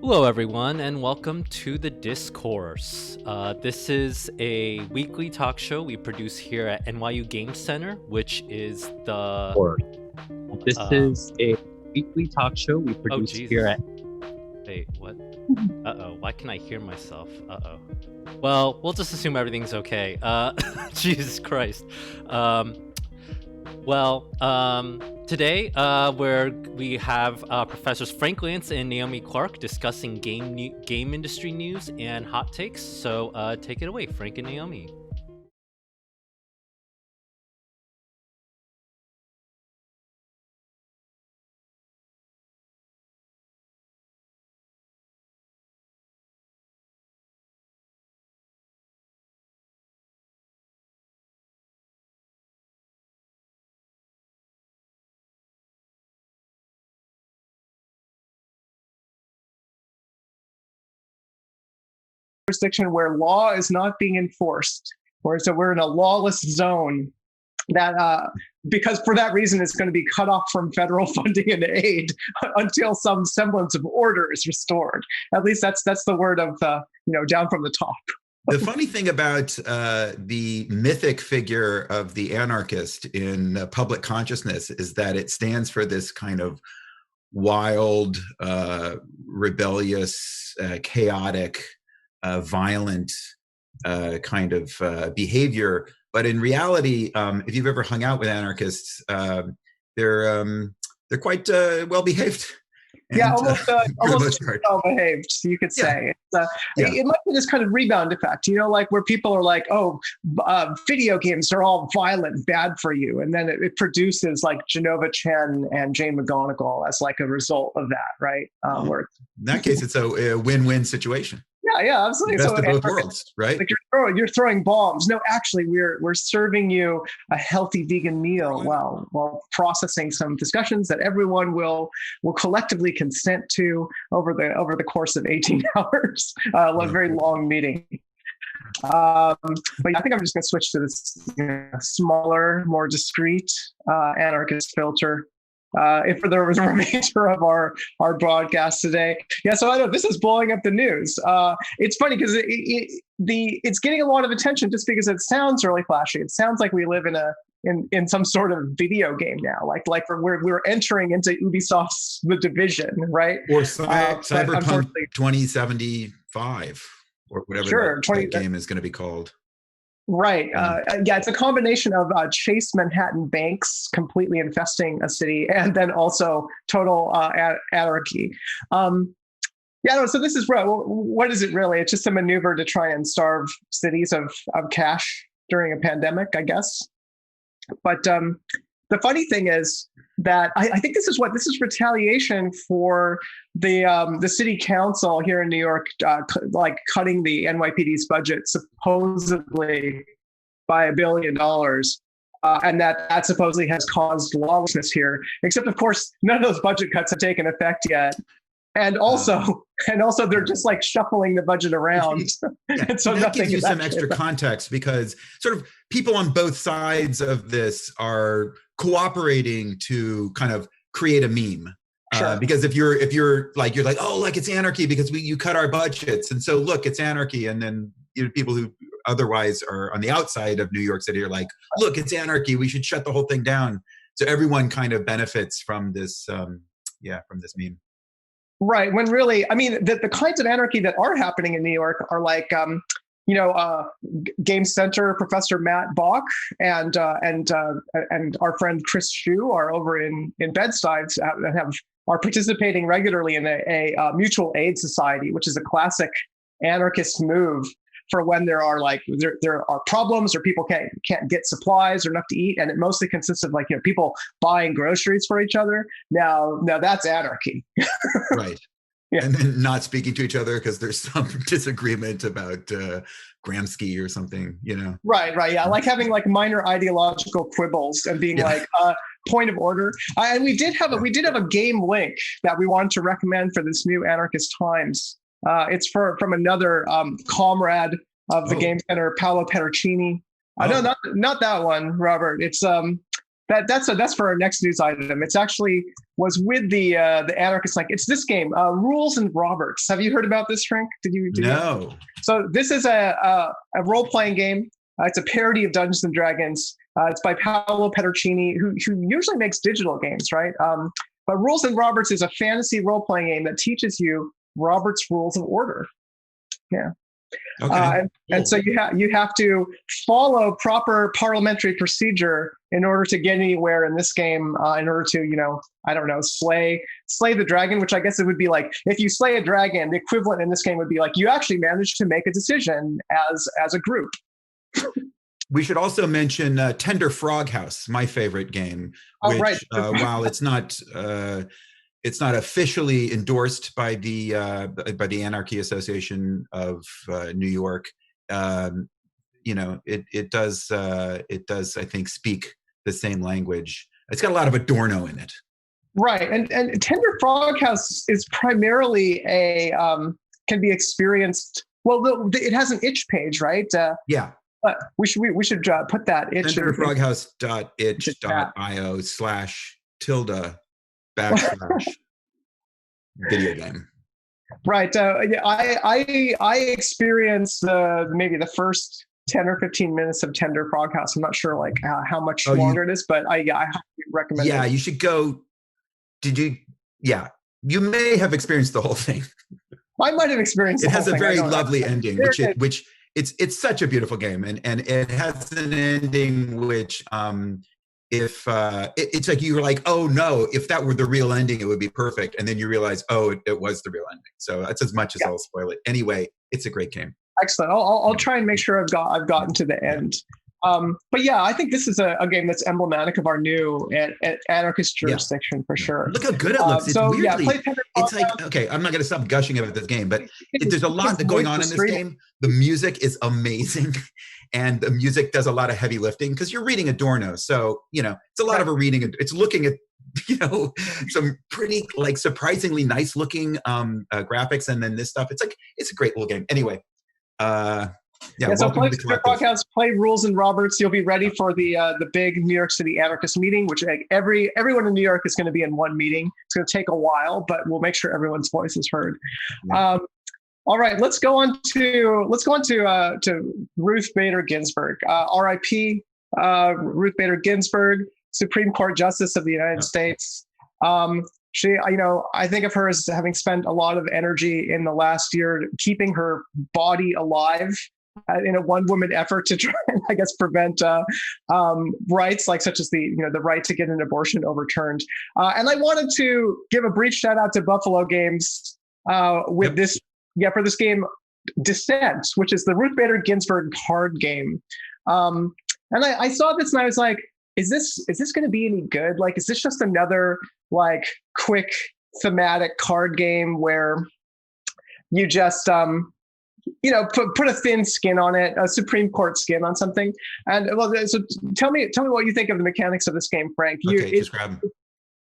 Hello, everyone, and welcome to the Discourse. This is a weekly talk show we produce here at NYU Game Center, which is the... This is a weekly talk show we produce here at... Wait, what? Uh-oh, why can I hear myself? Uh-oh. Well, we'll just assume everything's okay. Jesus Christ. Today, we have Professors Frank Lantz and Naomi Clark discussing game industry news and hot takes. So take it away, Frank and Naomi. Jurisdiction where law is not being enforced, or so we're in a lawless zone that because for that reason it's going to be cut off from federal funding and aid until some semblance of order is restored. At least that's the word of down from the top. The funny thing about the mythic figure of the anarchist in public consciousness is that it stands for this kind of wild, rebellious, chaotic, violent kind of behavior. But in reality, if you've ever hung out with anarchists, they're quite well behaved. Yeah, almost well behaved, you could say. It might be this kind of rebound effect, like where people are like, oh, video games are all violent, bad for you. And then it produces like Genova Chen and Jane McGonigal as like a result of that, right? Where in that case, it's a win-win situation. Yeah, absolutely. Best of both worlds, right? Like you're throwing bombs. No, actually, we're serving you a healthy vegan meal while processing some discussions that everyone will collectively consent to over the course of 18 hours. A very long meeting. But I think I'm just going to switch to this smaller, more discreet anarchist filter. For the remainder of our broadcast today. Yeah, so I know this is blowing up the news. It's funny because it's getting a lot of attention just because it sounds really flashy. It sounds like we live in some sort of video game now, like we're entering into Ubisoft's The Division, right? Or Cyberpunk 2075 or whatever that game is going to be called. Right. It's a combination of Chase Manhattan banks completely infesting a city and then also total anarchy. So this is what is it really? It's just a maneuver to try and starve cities of cash during a pandemic, I guess. But the funny thing is that I think this is retaliation for the city council here in New York, cutting the NYPD's budget supposedly by $1 billion. And that supposedly has caused lawlessness here. Except, of course, none of those budget cuts have taken effect yet. And also, they're just like shuffling the budget around. And so that gives you some extra context because sort of people on both sides of this are cooperating to kind of create a meme. Sure. Because if you're like, oh, like it's anarchy because you cut our budgets. And so look, it's anarchy. And then people who otherwise are on the outside of New York City are like, look, it's anarchy. We should shut the whole thing down. So everyone kind of benefits from this, from this meme. Right. When really, I mean, the kinds of anarchy that are happening in New York are like, Game Center Professor Matt Bach and our friend Chris Hsu are over in Bed-Stuy and are participating regularly in a mutual aid society, which is a classic anarchist move for when there are problems or people can't get supplies or enough to eat, and it mostly consists of people buying groceries for each other. Now that's anarchy. Right. Yeah. And then not speaking to each other because there's some disagreement about Gramsci or something, Right. Yeah. Like having minor ideological quibbles and being point of order. And we did have a game link that we wanted to recommend for this new Anarchist Times. It's from another comrade of the Game Center, Paolo Pedercini. No, not that one, Robert. It's That's for our next news item. It's actually was with the anarchist. Like it's this game, Rules and Roberts. Have you heard about this, Frank? Did you? No. So this is a role playing game. It's a parody of Dungeons and Dragons. It's by Paolo Pedercini, who usually makes digital games, right? But Rules and Roberts is a fantasy role playing game that teaches you Robert's Rules of Order. Yeah. Okay. And so you have to follow proper parliamentary procedure in order to get anywhere in this game. In order to, I don't know, slay the dragon, which I guess it would be like if you slay a dragon, the equivalent in this game would be like you actually managed to make a decision as a group. We should also mention Tender Frog House, my favorite game, which right. While it's not officially endorsed by the Anarchy Association of New York, it does I think speak the same language. It's got a lot of Adorno in it. Right, and Tender Frog House is primarily can be experienced. Well, it has an itch page, right? Yeah. But we should put that itch. Tenderfroghouse.itch.io/tilde/video game. Right. I experienced maybe the first 10 or 15 minutes of Tender Frog House. I'm not sure like how much longer it is, but I highly recommend it. Yeah, you should go. Did you? Yeah, you may have experienced the whole thing. I might have experienced the whole thing. It has a very lovely ending, which it's such a beautiful game, and it has an ending which it's like you were like, oh no, if that were the real ending, it would be perfect, and then you realize, oh, it was the real ending. So that's as much as I'll spoil it. Anyway, it's a great game. Excellent. I'll try and make sure I've gotten to the end. But yeah, I think this is a game that's emblematic of our new anarchist jurisdiction for sure. Look how good it looks. It's weirdly, play Tender Frog it's like, okay, I'm not going to stop gushing about this game, but there's a lot going on in this game. The music is amazing, and the music does a lot of heavy lifting because you're reading Adorno. So, it's a lot of a reading. It's looking at, some pretty like surprisingly nice looking graphics. And then this stuff, it's a great little game. Anyway, so play Tender Frog House, play Rules and Roberts. You'll be ready for the big New York City anarchist meeting, which everyone in New York is going to be in one meeting. It's going to take a while, but we'll make sure everyone's voice is heard. Yeah. All right, let's go on to Ruth Bader Ginsburg. R.I.P. Ruth Bader Ginsburg, Supreme Court Justice of the United States. She, I think of her as having spent a lot of energy in the last year keeping her body alive in a one-woman effort to try and, I guess, prevent rights such as the right to get an abortion overturned. And I wanted to give a brief shout out to Buffalo Games with this. Yeah, for this game, Descent, which is the Ruth Bader Ginsburg card game. And I saw this and I was like, is this going to be any good? Like, is this just another quick thematic card game where you just put a thin skin on it, a Supreme Court skin on something? And so tell me what you think of the mechanics of this game, Frank. Describe them.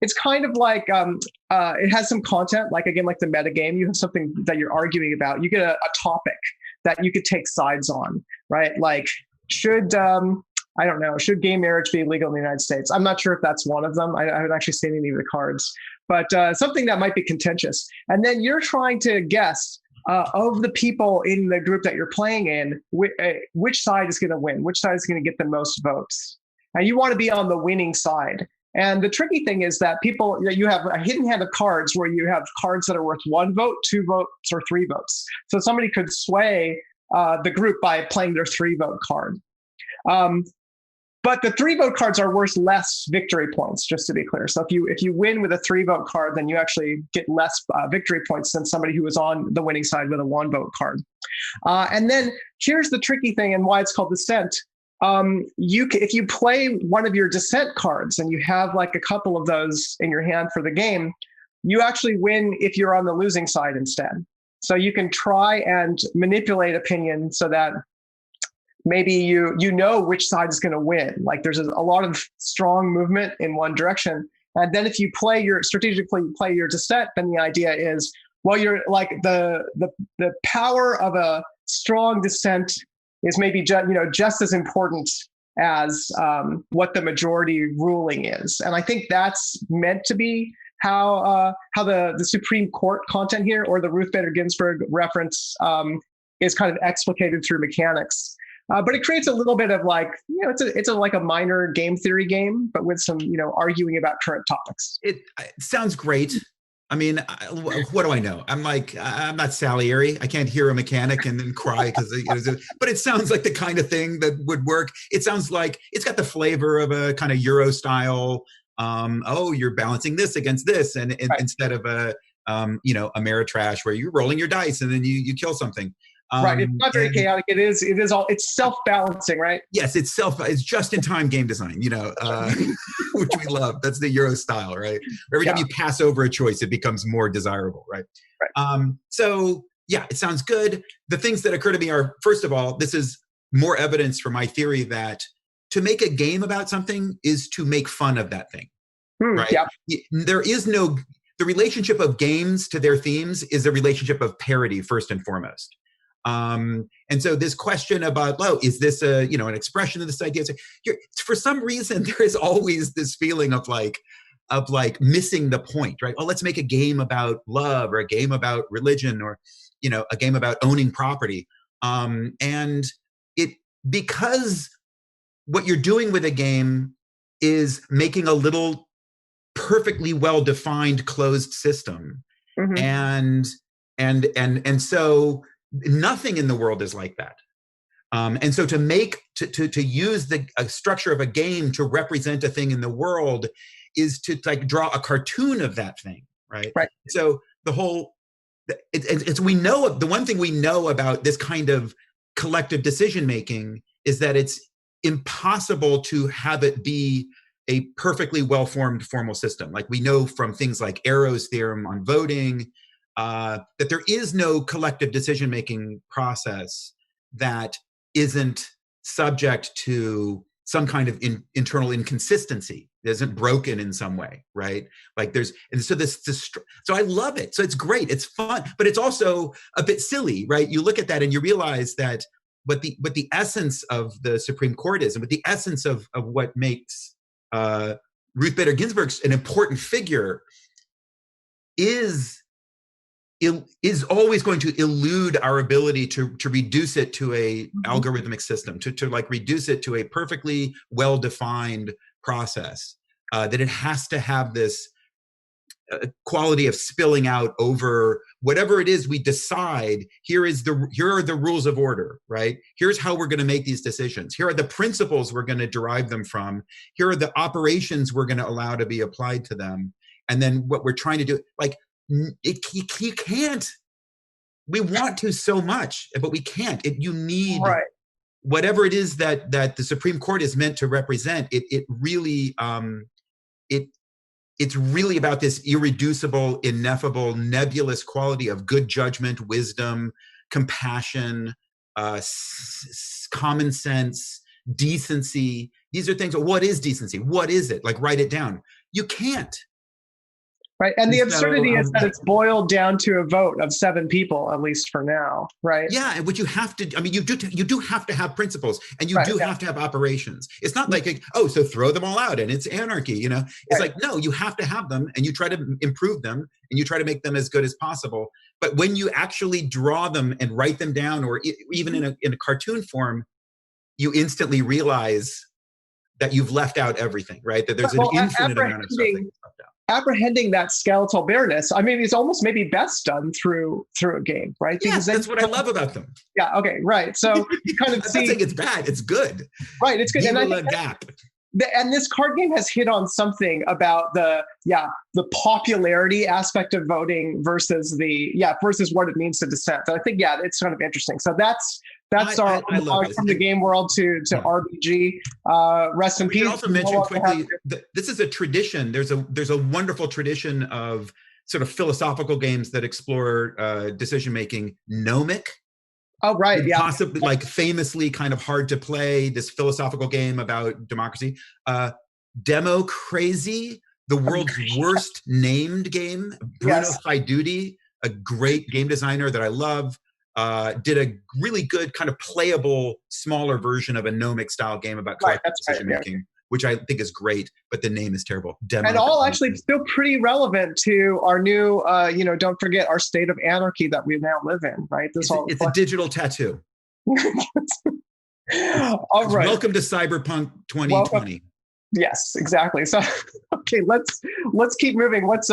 It's kind of like it has some content, like the meta game. You have something that you're arguing about. You get a topic that you could take sides on, right? Like, should gay marriage be legal in the United States? I'm not sure if that's one of them. I haven't actually seen any of the cards, but something that might be contentious. And then you're trying to guess of the people in the group that you're playing in, which side is going to win, which side is going to get the most votes. And you want to be on the winning side. And the tricky thing is that you have a hidden hand of cards where you have cards that are worth 1 vote, 2 votes, or 3 votes. So somebody could sway the group by playing their 3-vote card. But the 3-vote cards are worth less victory points, just to be clear. So if you win with a 3-vote card, then you actually get less victory points than somebody who was on the winning side with a 1-vote card. And then here's the tricky thing and why it's called Descent. If you play one of your Descent cards and you have a couple of those in your hand for the game, you actually win if you're on the losing side instead. So you can try and manipulate opinion so that maybe you know which side is going to win. Like there's a lot of strong movement in one direction. And then if you strategically play your Descent, then the idea is, well, you're like the power of a strong Descent is maybe just as important as what the majority ruling is. And I think that's meant to be how the Supreme Court content here, or the Ruth Bader Ginsburg reference, is kind of explicated through mechanics. But it creates a little bit of like, it's like a minor game theory game, but with some, arguing about current topics. It sounds great. I mean, what do I know? I'm not Salieri. I can't hear a mechanic and then cry but it sounds like the kind of thing that would work. It sounds like it's got the flavor of a kind of Euro style. You're balancing this against this, and right. instead of a Ameritrash where you're rolling your dice and then you kill something. Right, it's not very chaotic. It's self-balancing, right? Yes, it's just-in-time game design, which we love. That's the Euro style, right? Every time you pass over a choice, it becomes more desirable, right? So yeah, it sounds good. The things that occur to me are, first of all, this is more evidence for my theory that to make a game about something is to make fun of that thing, right? Yeah. The relationship of games to their themes is a relationship of parody, first and foremost. And so this question about, is this an expression of this idea? For some reason, there is always this feeling of missing the point, right? Oh, let's make a game about love, or a game about religion, or, a game about owning property. And because what you're doing with a game is making a little perfectly well-defined closed system. Mm-hmm. And so nothing in the world is like that. And so to use the structure of a game to represent a thing in the world is to draw a cartoon of that thing, right? Right. So the one thing we know about this kind of collective decision making is that it's impossible to have it be a perfectly well-formed formal system. Like we know from things like Arrow's theorem on voting, that there is no collective decision-making process that isn't subject to some kind of internal inconsistency, that isn't broken in some way, right? So I love it. So it's great, it's fun, but it's also a bit silly, right? You look at that and you realize that what the essence of the Supreme Court is, and what the essence of what makes Ruth Bader Ginsburg an important figure is always going to elude our ability to reduce it to a algorithmic system, to reduce it to a perfectly well-defined process, that it has to have this quality of spilling out over whatever it is we decide. Here are the rules of order, right? Here's how we're going to make these decisions. Here are the principles we're going to derive them from. Here are the operations we're going to allow to be applied to them. And then what we're trying to do, you can't. We want to so much, but we can't. You need whatever it is that the Supreme Court is meant to represent. It's really about this irreducible, ineffable, nebulous quality of good judgment, wisdom, compassion, common sense, decency. These are things. What is decency? What is it? Write it down. You can't. Right. And the absurdity is that it's boiled down to a vote of 7 people, at least for now. Right. Yeah. Which you have to, you do have to have principles, and you do have to have operations. It's not so throw them all out and it's anarchy, It's no, you have to have them, and you try to improve them, and you try to make them as good as possible. But when you actually draw them and write them down, or even in a cartoon form, you instantly realize that you've left out everything, right? That there's an infinite amount of stuff that you've left out. Apprehending that skeletal bareness, it's almost maybe best done through a game, right? Yes, that's what I love about them. Yeah. Okay. Right. So you kind of see. I'm not saying it's bad. It's good. Right. It's good. And this card game has hit on something about the popularity aspect of voting versus what it means to dissent. And I think it's kind of interesting. So that's our from the game world to RBG. Rest in peace. We can also mention quickly that this is a tradition. There's a wonderful tradition of sort of philosophical games that explore decision making. Gnomic. Oh, right. Yeah. Possibly famously kind of hard to play, this philosophical game about democracy. Demo Crazy, the world's worst named game. Bruno Faiduti, a great game designer that I love, did a really good kind of playable, smaller version of a gnomic style game about collective decision making, which I think is great, but the name is terrible. And all actually still pretty relevant to our new, don't forget our state of anarchy that we now live in, right? It's a digital tattoo. All right. Welcome to Cyberpunk 2020. Welcome. Yes, exactly. So, okay, let's keep moving. What's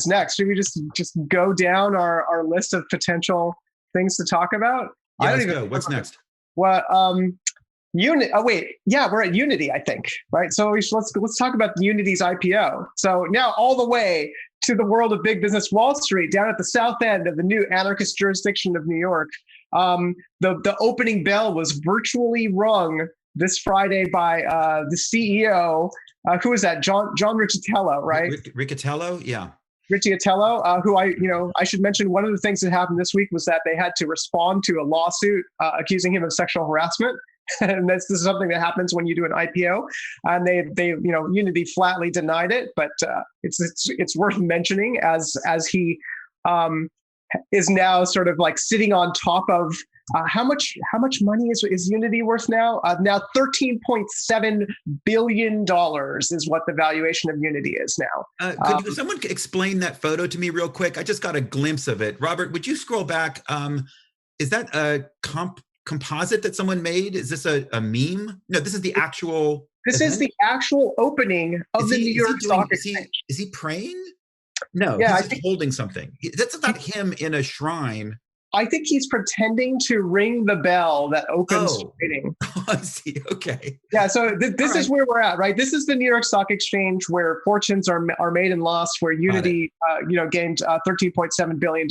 next? Should we just go down our list of potential things to talk about? Yeah, let's go. What's next? Well, Unity. Oh wait, yeah, we're at Unity, I think, right? So let's talk about Unity's IPO. So now all the way to the world of big business, Wall Street, down at the south end of the new anarchist jurisdiction of New York. The opening bell was virtually rung this Friday by the CEO. Who is that? John Riccitiello, right? Riccitiello, yeah. Riccitiello, who I should mention, one of the things that happened this week was that they had to respond to a lawsuit accusing him of sexual harassment. And this is something that happens when you do an IPO, and they Unity flatly denied it, but it's worth mentioning as he is now sort of like sitting on top of how much money is Unity worth now? Now $13.7 billion is what the valuation of Unity is now. Could someone explain that photo to me real quick? I just got a glimpse of it. Robert, would you scroll back? Is that a composite that someone made? Is this a meme? No, this is the actual. This is the actual opening of the New York Stock Exchange. Is he praying? No, yeah, he's holding something. That's not him in a shrine. I think he's pretending to ring the bell that opens trading. Oh, I see. Okay. Yeah. So this is where we're at, right? This is the New York Stock Exchange where fortunes are made and lost. Where Unity, gained $13.7 billion,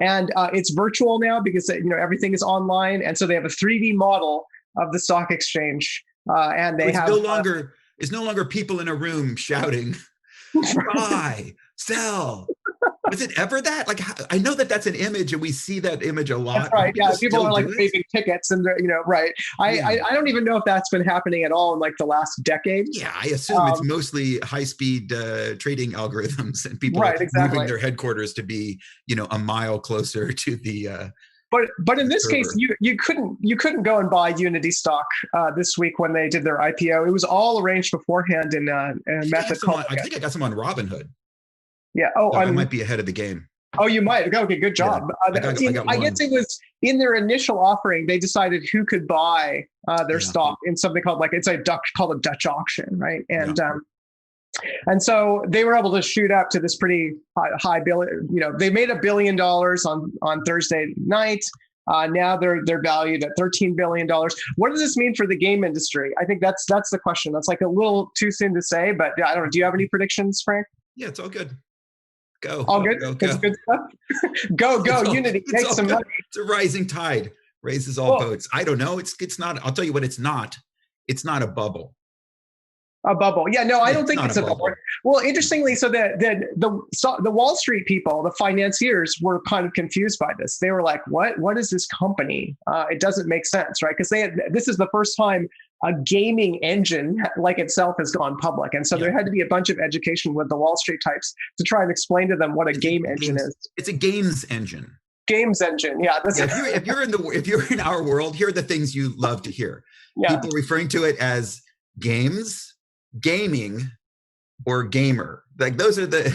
and it's virtual now because everything is online, and so they have a 3D model of the stock exchange, and they have it's no longer people in a room shouting, buy, sell. Was it ever that? Like, I know that's an image, and we see that image a lot. That's right. Yeah, people are like waving tickets, and right. I don't even know if that's been happening at all in like the last decade. Yeah, I assume it's mostly high-speed trading algorithms, and people moving their headquarters to be a mile closer to the. But in this case, you couldn't go and buy Unity stock this week when they did their IPO. It was all arranged beforehand in a method called. I think I got some on Robinhood. Yeah. I might be ahead of the game. Oh, you might. Okay, good job. Yeah, I guess it was in their initial offering. They decided who could buy their stock in something called called a Dutch auction, right? And and so they were able to shoot up to this pretty high billion. They made $1 billion on Thursday night. Now they're valued at $13 billion. What does this mean for the game industry? I think that's the question. That's like a little too soon to say, but I don't know. Do you have any predictions, Frank? Yeah, it's all good. Go. All good? It's good stuff? Go, Unity. Make some money. It's a rising tide. Raises all boats. I don't know. It's not. I'll tell you what it's not. It's not a bubble. A bubble. Yeah, no, I don't think it's a bubble. Well, interestingly, so the Wall Street people, the financiers, were kind of confused by this. They were like, what is this company? It doesn't make sense, right? Because this is the first time a gaming engine like itself has gone public. And so there had to be a bunch of education with the Wall Street types to try and explain to them what a game engine is. It's a games engine. Games engine. Yeah. If you're in our world, here are the things you love to hear. Yeah. People referring to it as games, gaming, or gamer. Like those are the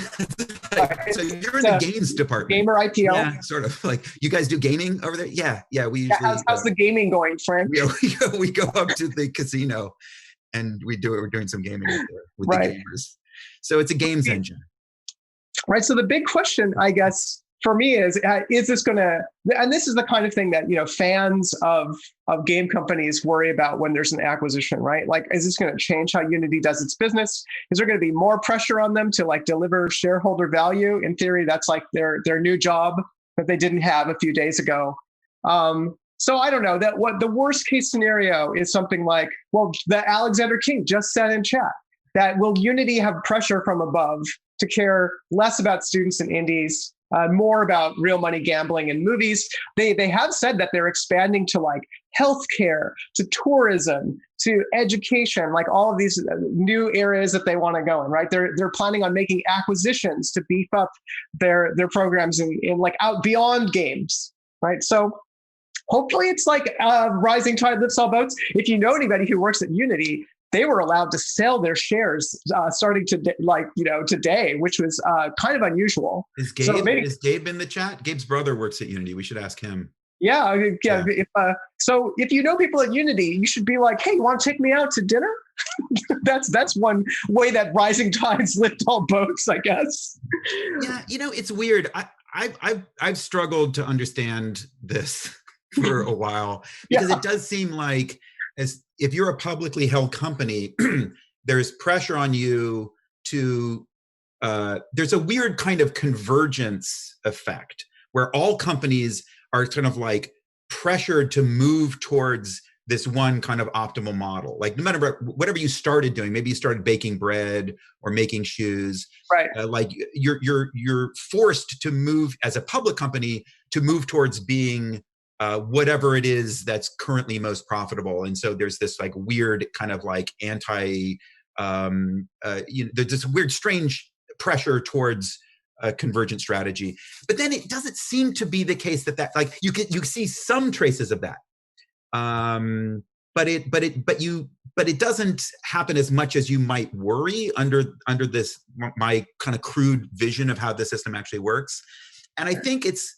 so you're in the games department. Gamer IPO. Yeah, sort of like you guys do gaming over there. Yeah. We usually. How's the gaming going, Frank? We go up to the casino, and we're doing some gaming with the gamers. So it's a games engine. Right. So the big question, I guess, for me is this going to, and this is the kind of thing that, fans of game companies worry about when there's an acquisition, right? Like, is this going to change how Unity does its business? Is there going to be more pressure on them to deliver shareholder value? In theory, that's like their new job that they didn't have a few days ago. So I don't know that what the worst case scenario is something like, well, the Alexander King just said in chat that will Unity have pressure from above to care less about students and indies, more about real money gambling and movies. They have said that they're expanding to healthcare, to tourism, to education, all of these new areas that they want to go in, right? They're planning on making acquisitions to beef up their programs in out beyond games. right? So hopefully it's like rising tide lifts all boats. If you know anybody who works at Unity, they were allowed to sell their shares starting to today, which was kind of unusual. Is Gabe in the chat? Gabe's brother works at Unity. We should ask him. Yeah. So if you know people at Unity, you should be like, hey, you want to take me out to dinner? That's one way that rising tides lift all boats, I guess. Yeah, it's weird. I've struggled to understand this for a while because it does seem like as if you're a publicly held company, there's pressure on you to. There's a weird kind of convergence effect where all companies are kind of like pressured to move towards this one kind of optimal model. Like no matter whatever you started doing, maybe you started baking bread or making shoes, right? Like you're forced to move as a public company to move towards being whatever it is that's currently most profitable. And so there's this like weird kind of like there's this weird, strange pressure towards a convergent strategy. But then it doesn't seem to be the case that like you see some traces of that. But it doesn't happen as much as you might worry under this my kind of crude vision of how the system actually works. And I think it's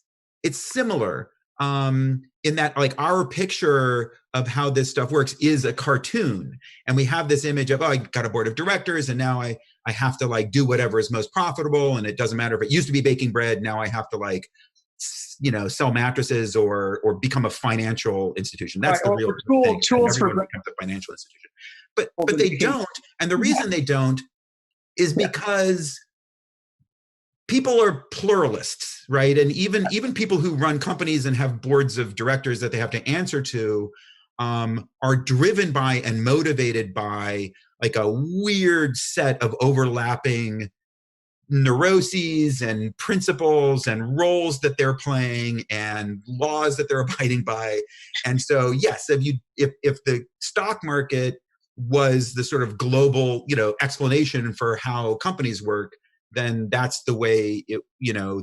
similar in that like our picture of how this stuff works is a cartoon, and we have this image of, oh, I got a board of directors and now I have to like do whatever is most profitable, and it doesn't matter if it used to be baking bread, now I have to like sell mattresses or become a financial institution. That's the real thing. Tools for becomes a financial institution. But they don't, and the reason they don't is because people are pluralists, right? And even people who run companies and have boards of directors that they have to answer to are driven by and motivated by like a weird set of overlapping neuroses and principles and roles that they're playing and laws that they're abiding by. And so, yes, if the stock market was the sort of global, explanation for how companies work, then that's the way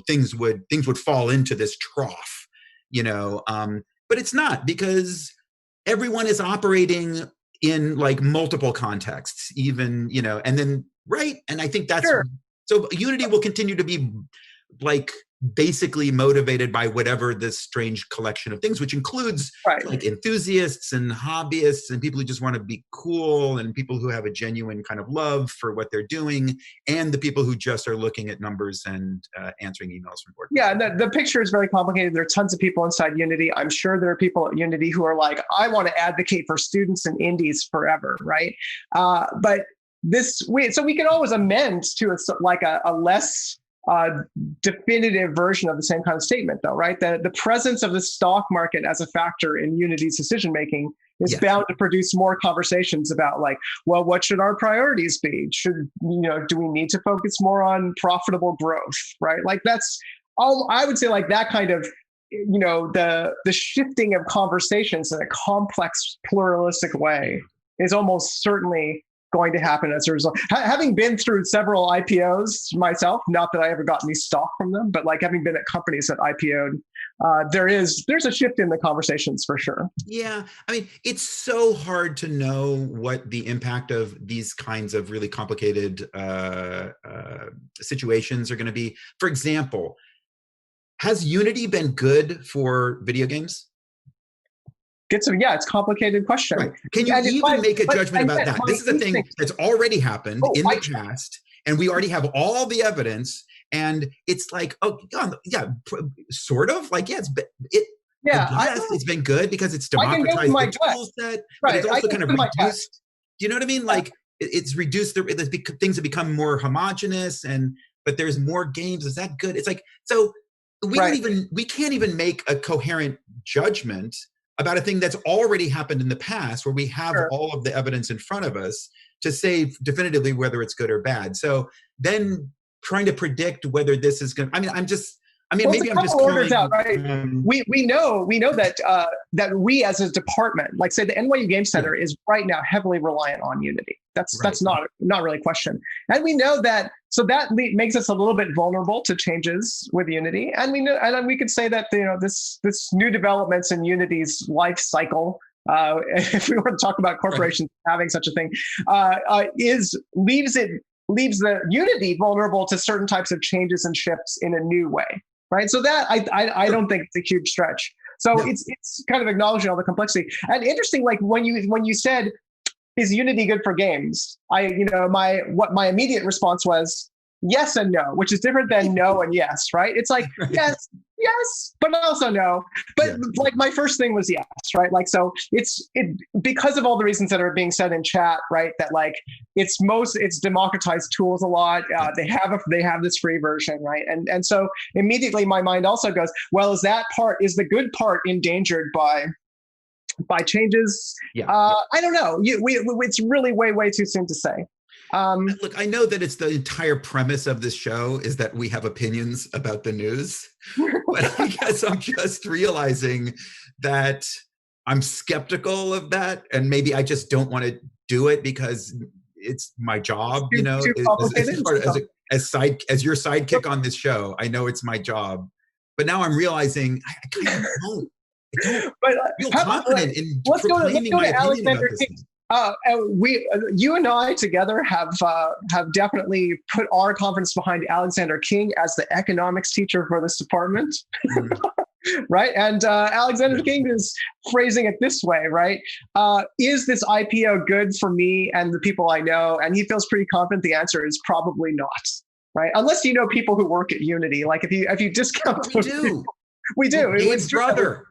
things would fall into this trough, but it's not, because everyone is operating in like multiple contexts, even, and then, right. And I think that's, sure. So Unity will continue to be like basically motivated by whatever this strange collection of things, which includes like enthusiasts and hobbyists and people who just want to be cool and people who have a genuine kind of love for what they're doing, and the people who just are looking at numbers and answering emails from board. Yeah, the picture is very complicated. There are tons of people inside Unity. I'm sure there are people at Unity who are like, I want to advocate for students and indies forever, right? But so we can always amend to a less definitive version of the same kind of statement, though, right? The presence of the stock market as a factor in Unity's decision making is bound to produce more conversations about like, well, what should our priorities be? Do we need to focus more on profitable growth, right? Like that's all I would say. Like that kind of the shifting of conversations in a complex, pluralistic way is almost certainly going to happen as a result. Having been through several IPOs myself, not that I ever got any stock from them, but like having been at companies that IPO'd, there's a shift in the conversations for sure. Yeah, I mean, it's so hard to know what the impact of these kinds of really complicated situations are going to be. For example, has Unity been good for video games? It's a complicated question. Right. Can you even make a judgment about that? This is a thing that's already happened in the past, and we already have all the evidence. And it's like, sort of like, it's been good because it's democratized the tool set, but it's also kind of reduced. Do you know what I mean? Like it's reduced things have become more homogenous, but there's more games. Is that good? It's like, so we can't even make a coherent judgment about a thing that's already happened in the past, where we have all of the evidence in front of us to say definitively whether it's good or bad. So then trying to predict whether this is going to, I mean, I mean, maybe I'm just orders calling, out, right? We know that that we as a department, like say the NYU Game Center, is right now heavily reliant on Unity. That's not really a question, and we know that. So that makes us a little bit vulnerable to changes with Unity, and we know, and we could say that this new developments in Unity's life cycle. If we were to talk about corporations having such a thing, leaves the Unity vulnerable to certain types of changes and shifts in a new way, right? So that I don't think it's a huge stretch. So it's kind of acknowledging all the complexity. And interesting, like when you said, is Unity good for games? My immediate response was yes and no, which is different than no and yes, right? It's like yes, but also no. But like my first thing was yes, right? Like so it's because of all the reasons that are being said in chat, right? That like it's democratized tools a lot. They have this free version, right? And so immediately my mind also goes, well, is the good part endangered by changes? I don't know. It's really way too soon to say. Look, I know that it's the entire premise of this show is that we have opinions about the news, but I guess I'm just realizing that I'm skeptical of that, and maybe I just don't want to do it because it's my job. Too complicated. As your sidekick on this show, I know it's my job, but now I'm realizing I kind of don't. I don't feel confident in proclaiming my opinion about this thing. You and I together have definitely put our confidence behind Alexander King as the economics teacher for this department, right? And Alexander King is phrasing it this way, right? Is this IPO good for me and the people I know? And he feels pretty confident the answer is probably not, right? Unless you know people who work at Unity. Like if you discount we do. It's brother.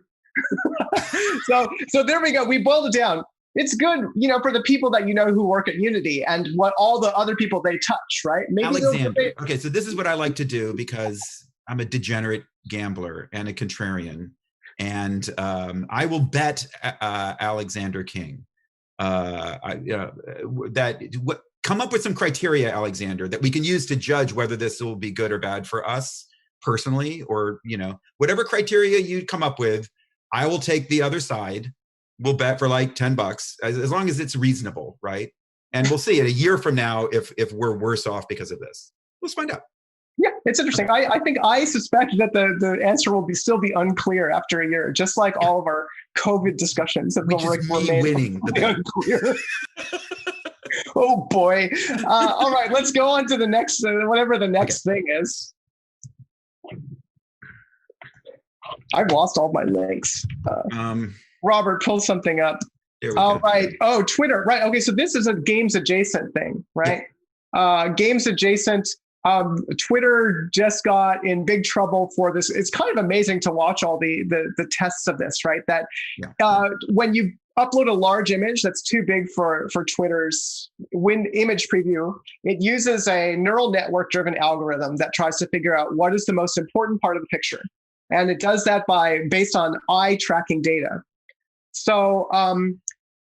So there we go. We boiled it down. It's good, for the people that who work at Unity and what all the other people they touch, right? Maybe Alexander. Okay, so this is what I like to do because I'm a degenerate gambler and a contrarian, and I will bet Alexander King. Come up with some criteria, Alexander, that we can use to judge whether this will be good or bad for us personally, or whatever criteria you come up with. I will take the other side. We'll bet for like $10 as long as it's reasonable, right? And we'll see in a year from now if we're worse off because of this. Let's find out. Yeah, it's interesting. I suspect that the answer will still be unclear after a year, just like all of our COVID discussions that were made winning unclear. Oh boy! All right, let's go on to the next whatever the next thing is. I've lost all my links. Robert, pull something up. All right. Oh, Twitter. Right. Okay. So this is a games adjacent thing, right? Yeah. Games adjacent. Twitter just got in big trouble for this. It's kind of amazing to watch all the tests of this, right? That when you upload a large image that's too big for Twitter's image preview, it uses a neural network driven algorithm that tries to figure out what is the most important part of the picture. And it does that based on eye tracking data. So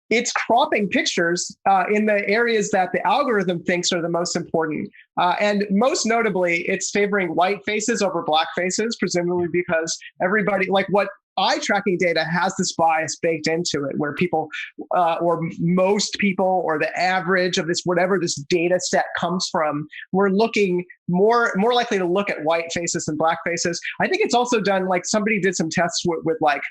it's cropping pictures in the areas that the algorithm thinks are the most important. And most notably, it's favoring white faces over black faces, presumably because everybody, like what eye tracking data has this bias baked into it, where people or most people or the average of this, whatever this data set comes from, we're looking more likely to look at white faces than black faces. I think it's also done, like somebody did some tests with like,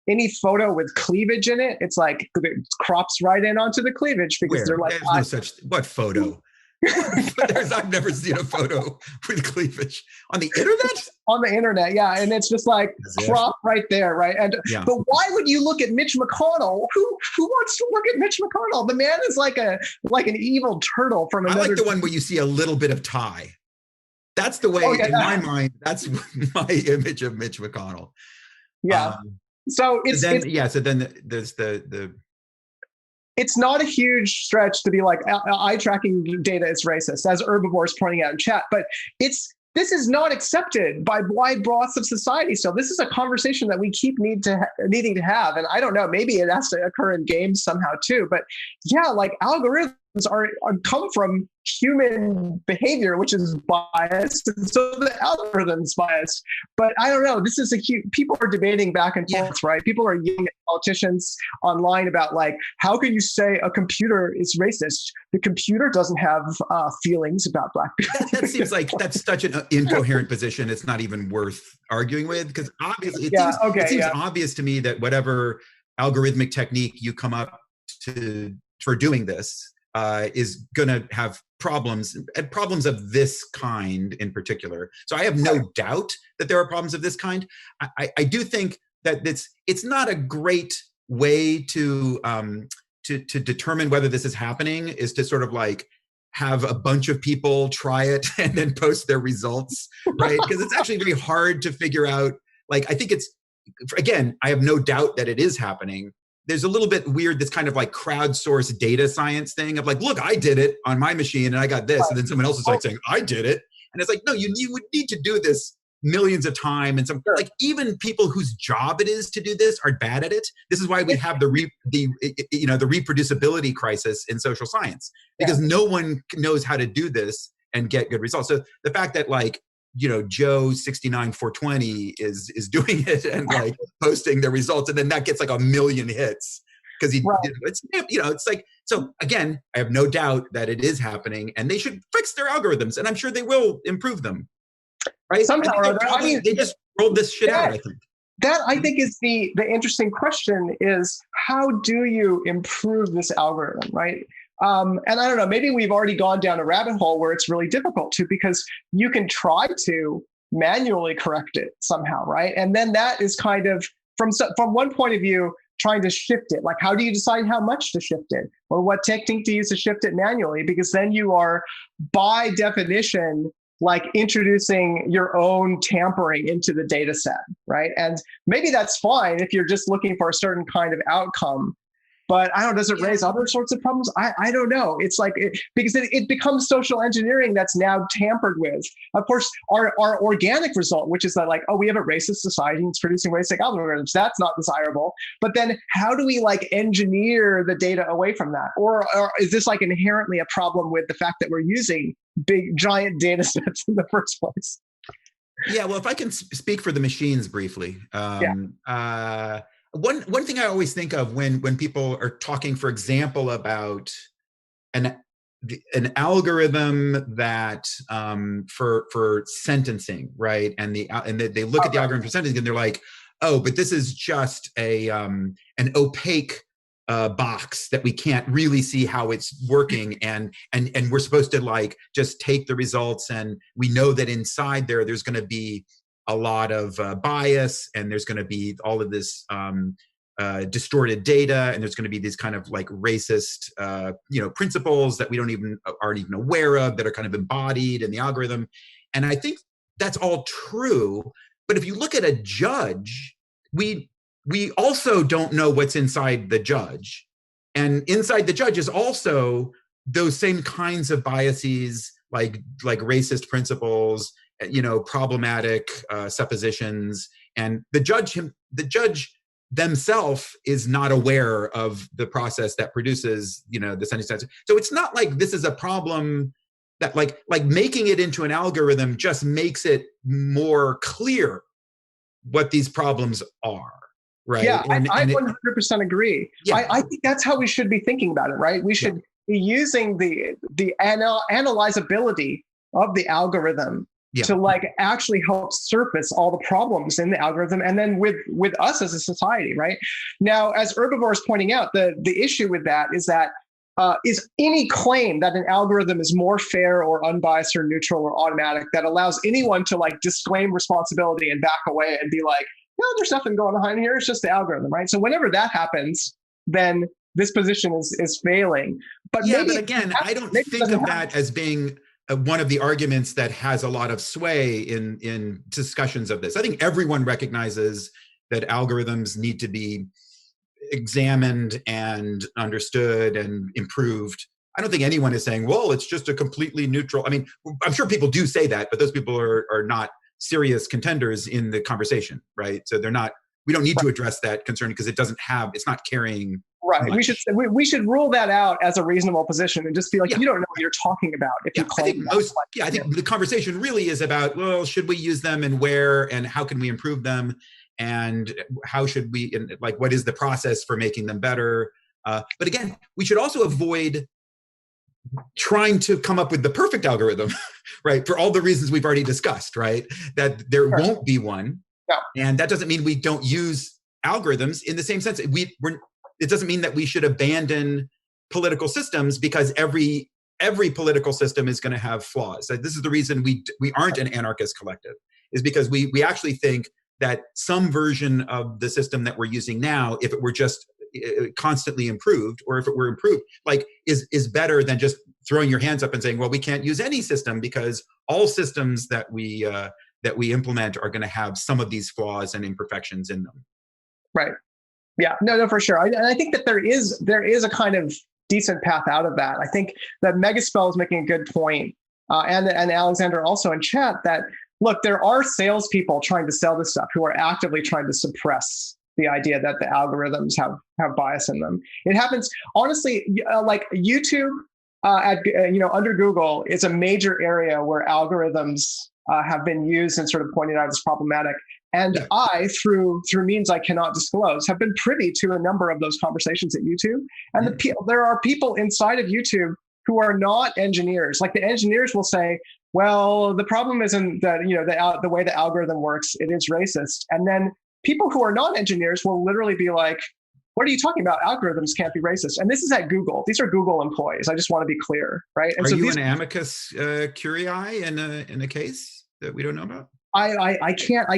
any photo with cleavage in it, it's like it crops right in onto the cleavage because they're like, there's no such what photo. I've never seen a photo with cleavage on the internet. On the internet, yeah, and it's just like crop right there, right? And but why would you look at Mitch McConnell? Who wants to look at Mitch McConnell? The man is like an evil turtle from another. I like the one where you see a little bit of tie. That's the way in my mind. That's my image of Mitch McConnell. Yeah. So there's the. It's not a huge stretch to be like eye tracking data is racist, as Herbivore is pointing out in chat, but this is not accepted by wide swaths of society. So this is a conversation that we keep needing to have, and I don't know, maybe it has to occur in games somehow too. But yeah, like algorithms are come from human behavior, which is biased, and so the algorithm's biased. But I don't know. This is people are debating back and forth, right? People are yelling at politicians online about like, how can you say a computer is racist? The computer doesn't have feelings about black people. That seems like that's such an incoherent position. It's not even worth arguing with, because obviously it seems obvious to me that whatever algorithmic technique you come up to for doing this is going to have problems, and problems of this kind in particular. So I have no doubt that there are problems of this kind. I do think that it's not a great way to determine whether this is happening, is to sort of like have a bunch of people try it and then post their results, right? Because it's actually very hard to figure out. Like, I think again, I have no doubt that it is happening. There's a little bit weird, this kind of like crowdsourced data science thing of like, look, I did it on my machine and I got this. And then someone else is like saying, I did it. And it's like, no, you would need to do this millions of times. And some like even people whose job it is to do this are bad at it. This is why we have the reproducibility crisis in social science, because no one knows how to do this and get good results. So the fact that like, Joe 69420 is doing it and like posting the results, and then that gets like 1 million hits because it's like, so again, I have no doubt that it is happening, and they should fix their algorithms, and I'm sure they will improve them. Right? Somehow or other. They just rolled this shit out, I think. That I think is the interesting question is, how do you improve this algorithm, right? And I don't know, maybe we've already gone down a rabbit hole where it's really difficult to, because you can try to manually correct it somehow, right? And then that is kind of, from one point of view, trying to shift it. Like, how do you decide how much to shift it? Or what technique to use to shift it manually? Because then you are, by definition, like introducing your own tampering into the data set, right? And maybe that's fine if you're just looking for a certain kind of outcome. But I don't know, does it raise other sorts of problems? I don't know. It's like, because it becomes social engineering that's now tampered with. Of course, our organic result, which is that like, oh, we have a racist society and it's producing racist algorithms. That's not desirable. But then how do we like engineer the data away from that? Or is this like inherently a problem with the fact that we're using big, giant data sets in the first place? Yeah, well, if I can speak for the machines briefly. One thing I always think of when people are talking, for example, about an algorithm that for sentencing, right? And they look at the algorithm for sentencing and they're like, oh, but this is just an opaque box that we can't really see how it's working, and we're supposed to like just take the results, and we know that inside there's going to be a lot of bias, and there's going to be all of this distorted data, and there's going to be these kind of like racist principles that we aren't even aware of, that are kind of embodied in the algorithm. And I think that's all true. But if you look at a judge, we also don't know what's inside the judge, and inside the judge is also those same kinds of biases, like racist principles, problematic suppositions, and the judge themselves is not aware of the process that produces, the sentence. So it's not like this is a problem that like making it into an algorithm just makes it more clear what these problems are, right? Yeah, I 100% agree. Yeah. I think that's how we should be thinking about it, right? We should be using the analyzability of the algorithm to like actually help surface all the problems in the algorithm, and then with us as a society, right? Now, as Herbivore is pointing out, the issue with that is that is any claim that an algorithm is more fair or unbiased or neutral or automatic that allows anyone to like disclaim responsibility and back away and be like, no, there's nothing going on here, it's just the algorithm, right? So whenever that happens, then this position is failing. But but again, I don't think of that as being one of the arguments that has a lot of sway in discussions of this. I think everyone recognizes that algorithms need to be examined and understood and improved. I don't think anyone is saying, well, it's just a completely neutral. I mean, I'm sure people do say that, but those people are not serious contenders in the conversation, right? So we don't need to address that concern because it's not carrying Right. much. We should rule that out as a reasonable position and just be like, Yeah. you don't know what you're talking about if you claim I think the conversation really is about, well, should we use them and where and how can we improve them and how should we, and like, what is the process for making them better? But again, we should also avoid trying to come up with the perfect algorithm, right? For all the reasons we've already discussed, right? That there won't be one. No. And that doesn't mean we don't use algorithms in the same sense. It doesn't mean that we should abandon political systems because every political system is going to have flaws. So this is the reason we aren't an anarchist collective, is because we actually think that some version of the system that we're using now, if it were just constantly improved, or if it were improved, like is better than just throwing your hands up and saying, well, we can't use any system because all systems that we implement are going to have some of these flaws and imperfections in them. Right. Yeah, no, for sure. And I think that there is a kind of decent path out of that. I think that Megaspell is making a good point, and Alexander also in chat, that look, there are salespeople trying to sell this stuff who are actively trying to suppress the idea that the algorithms have bias in them. It happens honestly, like YouTube under Google is a major area where algorithms have been used and sort of pointed out as problematic. And yeah. I, through means I cannot disclose, have been privy to a number of those conversations at YouTube. And there are people inside of YouTube who are not engineers. Like the engineers will say, well, the problem isn't that, the way the algorithm works, it is racist. And then people who are not engineers will literally be like, what are you talking about? Algorithms can't be racist. And this is at Google. These are Google employees. I just want to be clear, right? And are you an amicus curiae in a case that we don't know about? I can't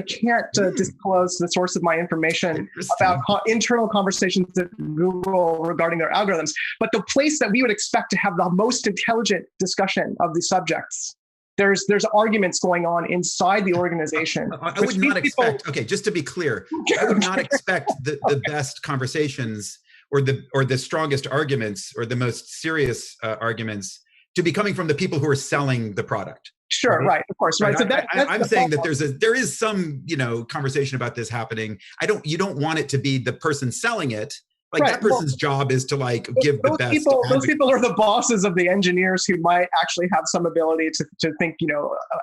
disclose the source of my information about internal conversations at Google regarding their algorithms. But the place that we would expect to have the most intelligent discussion of the subjects, there's arguments going on inside the organization. I would not expect. Okay, just to be clear, I would not expect the best conversations or the strongest arguments or the most serious arguments to be coming from the people who are selling the product. Sure, right, of course, right. So I'm saying that there is some conversation about this happening. You don't want it to be the person selling it. Like right. That person's job is to give the best. Those people are the bosses of the engineers who might actually have some ability to think,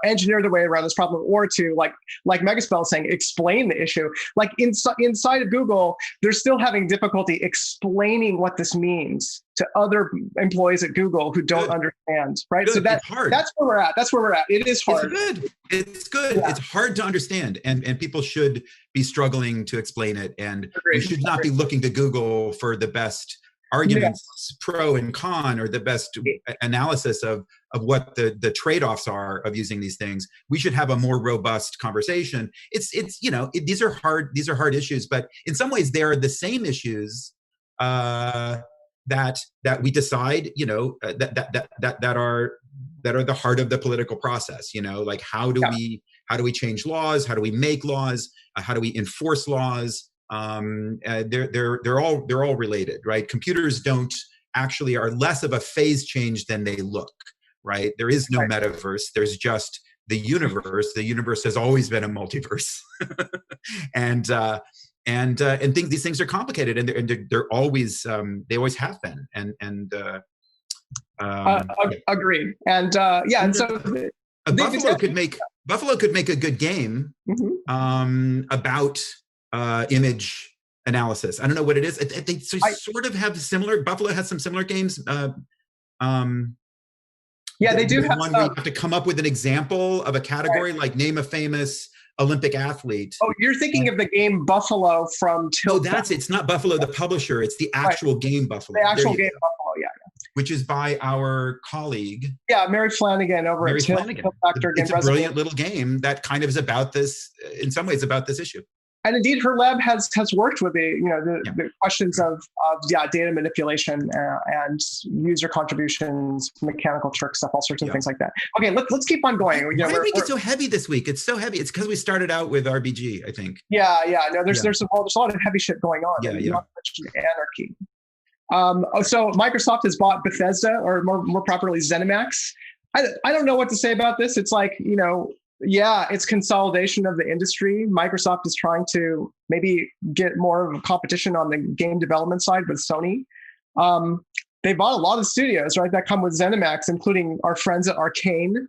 engineer the way around this problem, or to like Megaspell saying, explain the issue. Like inside of Google, they're still having difficulty explaining what this means to other employees at Google who don't understand. Right. Good. So that's where we're at. That's where we're at. It is hard. It's good. Yeah. It's hard to understand, and people should be struggling to explain it. And we should not be looking to Google for the best arguments, pro and con, or the best analysis of what the trade-offs are of using these things. We should have a more robust conversation. These are hard issues, but in some ways they are the same issues that we decide, that are the heart of the political process. Like how do we change laws? How do we make laws? How do we enforce laws? They're all related, right? Computers are less of a phase change than they look, right? There is no metaverse. There's just the universe. The universe has always been a multiverse, and these things are complicated, and they're always they always have been, agreed. And so Buffalo could make a good game about image analysis. I don't know what it is. They sort of have similar. Buffalo has some similar games. They do have one where you have to come up with an example of a category, like name a famous Olympic athlete. Oh, you're thinking of the game Buffalo from Tilt. No, it's not Buffalo, the publisher. It's the actual game Buffalo. The actual game Buffalo, yeah. Which is by our colleague. Yeah, Mary Flanagan over at Tilt. It's a brilliant little game that kind of is about this, in some ways, about this issue. And indeed, her lab has worked with the questions of data manipulation and user contributions, mechanical Turk stuff, all sorts of things like that. Okay, let's keep on going. Why did we get so heavy this week? It's so heavy. It's because we started out with RBG, I think. Yeah. No, there's a lot of heavy shit going on. Not mention anarchy. So Microsoft has bought Bethesda, or more properly ZeniMax. I don't know what to say about this. It's like, Yeah, it's consolidation of the industry. Microsoft is trying to maybe get more of a competition on the game development side with Sony. They bought a lot of studios, right, that come with ZeniMax, including our friends at Arcane,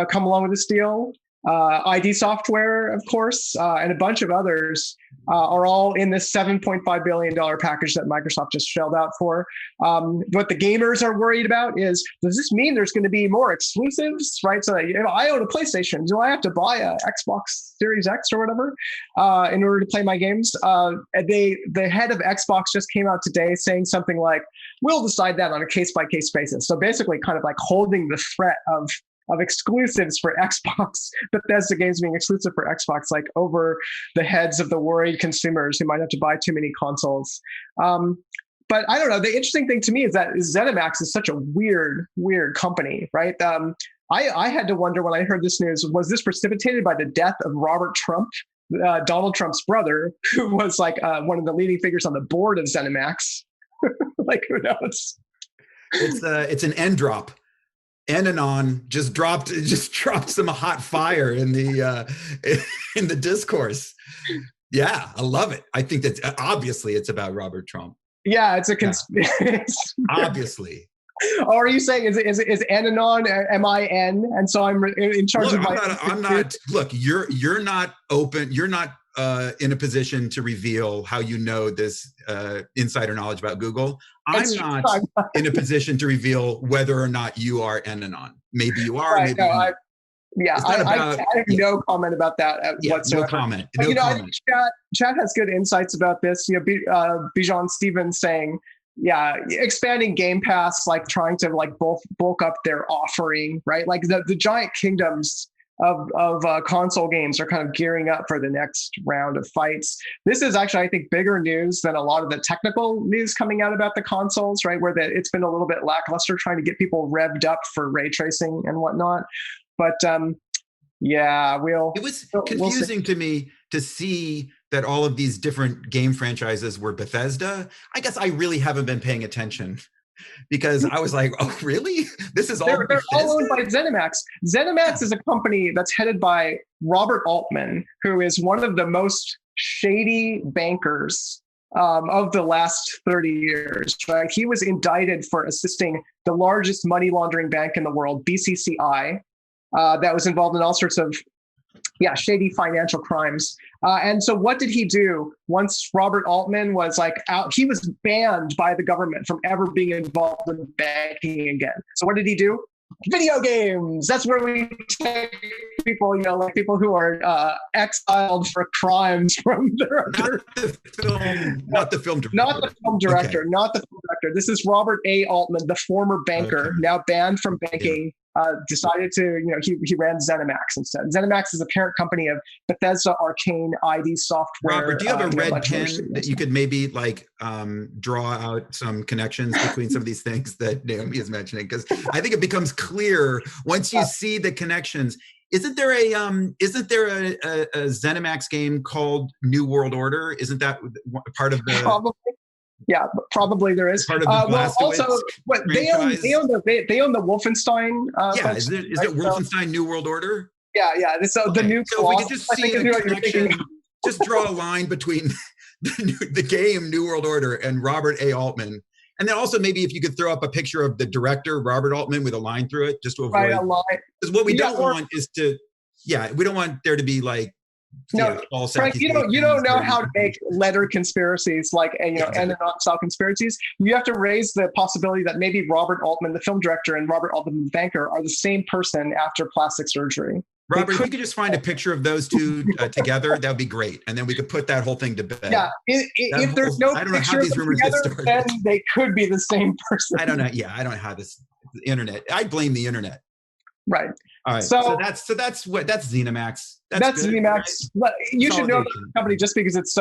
come along with this deal. ID Software, of course, and a bunch of others are all in this $7.5 billion package that Microsoft just shelled out for. What the gamers are worried about is, does this mean there's going to be more exclusives, right? So if I own a PlayStation, do I have to buy a Xbox Series X or whatever in order to play my games? The head of Xbox just came out today saying something like, we'll decide that on a case-by-case basis. So basically kind of like holding the threat of exclusives for Xbox, Bethesda games being exclusive for Xbox, like over the heads of the worried consumers who might have to buy too many consoles. But I don't know. The interesting thing to me is that ZeniMax is such a weird company, right? I had to wonder when I heard this news, was this precipitated by the death of Robert Trump, Donald Trump's brother, who was like one of the leading figures on the board of ZeniMax? Like, who knows? It's an end drop. Enanon just dropped some hot fire in the discourse. Yeah, I love it. I think that obviously it's about Robert Trump. Yeah, it's a conspiracy. Obviously. Or are you saying is Enanon MIN, and so I'm in charge of my? I'm not. Look, you're not open. You're not in a position to reveal how you know this insider knowledge about Google. I'm not in a position to reveal whether or not you are Enanon. Maybe you are. Right, maybe no, I have no comment about that whatsoever. No comment. But, I think chat has good insights about this. Bijan Stevens saying, expanding Game Pass, like trying to like bulk up their offering, right? Like the giant kingdoms of console games are kind of gearing up for the next round of fights. This is actually, I think, bigger news than a lot of the technical news coming out about the consoles, right? Where it's been a little bit lackluster trying to get people revved up for ray tracing and whatnot. But it was confusing to me to see that all of these different game franchises were Bethesda. I guess I really haven't been paying attention, because I was like, oh, really? This is all they're all owned by ZeniMax. ZeniMax is a company that's headed by Robert Altman, who is one of the most shady bankers of the last 30 years. Right? He was indicted for assisting the largest money laundering bank in the world, BCCI, that was involved in all sorts of shady financial crimes. And so what did he do once Robert Altman was like out? He was banned by the government from ever being involved in banking again. So what did he do? Video games. That's where we take people, like people who are exiled for crimes from their not the film director. Not the film director. Okay. Not the film director. This is Robert A. Altman, the former banker, now banned from banking. Decided to, he ran ZeniMax instead. ZeniMax is a parent company of Bethesda, Arcane, ID Software. Robert, do you have a red pen that you could maybe draw out some connections between some of these things that Naomi is mentioning? Because I think it becomes clear once you see the connections. Isn't there a ZeniMax game called New World Order? Isn't that part of the? Probably. Yeah, probably there is. Part of the they own the Wolfenstein. Is it Wolfenstein New World Order? Yeah. The new. So if we could just see a connection, just draw a line between the game New World Order and Robert A. Altman, and then also maybe if you could throw up a picture of the director Robert Altman with a line through it, just to avoid. A line. Because what we don't want is to. Yeah, we don't want there to be like. No, Frank, you don't know how to make letter conspiracies and style conspiracies. You have to raise the possibility that maybe Robert Altman, the film director, and Robert Altman, the banker, are the same person after plastic surgery. Robert, if you could just find a picture of those two together, that would be great, and then we could put that whole thing to bed. Yeah, if there's no picture of them together, then they could be the same person. I don't know. Yeah, I don't know how the internet. I blame the internet. Right. All right. So that's ZeniMax. That's ZeniMax. Right? You should know the company just because it's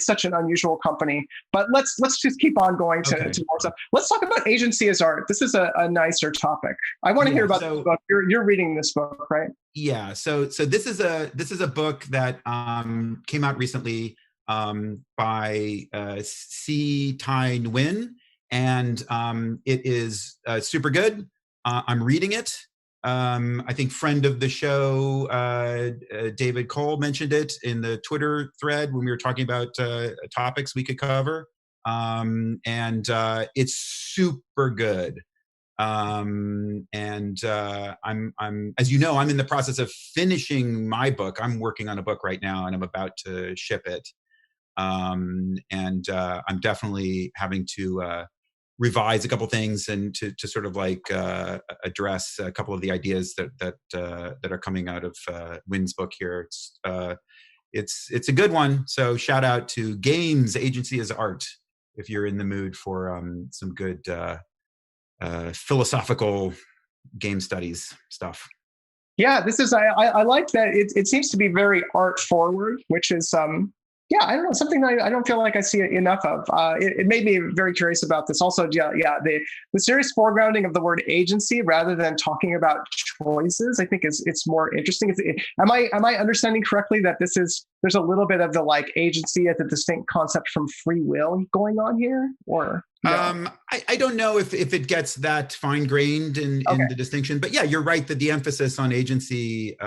such an unusual company. But let's just keep on going to more stuff. Let's talk about agency as art. This is a nicer topic. I want to hear about this book. You're reading this book, right? Yeah. So this is a book that came out recently by C. Tai Nguyen, and it is super good. I'm reading it. I think friend of the show, David Cole, mentioned it in the Twitter thread when we were talking about topics we could cover. And it's super good. I'm, as you know, I'm in the process of finishing my book. I'm working on a book right now, and I'm about to ship it. I'm definitely having to revise a couple things and to sort of like address a couple of the ideas that are coming out of Wynn's book here. It's a good one. So shout out to Games Agency as Art if you're in the mood for some good philosophical game studies stuff. Yeah, this is I like that it seems to be very art forward, which is yeah, I don't know, something that I don't feel like I see enough of. It made me very curious about this. Also, the serious foregrounding of the word agency rather than talking about choices, I think it's more interesting. Am I understanding correctly that there's a little bit of the like agency as a distinct concept from free will going on here, or? No? I don't know if it gets that fine-grained in the distinction, but yeah, you're right that the emphasis on agency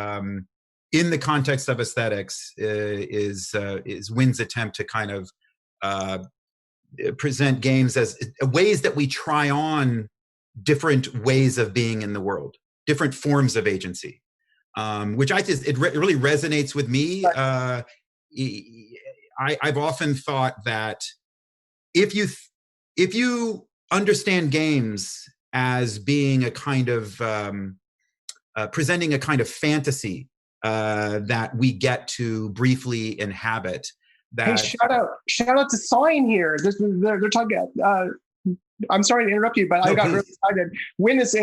in the context of aesthetics is Wynn's attempt to kind of present games as ways that we try on different ways of being in the world, different forms of agency, which it really resonates with me. I've often thought that if you understand games as being a kind of presenting a kind of fantasy that we get to briefly inhabit. That hey, shout out to Sign here. They're talking. I'm sorry to interrupt you, but I got really excited. Wynn is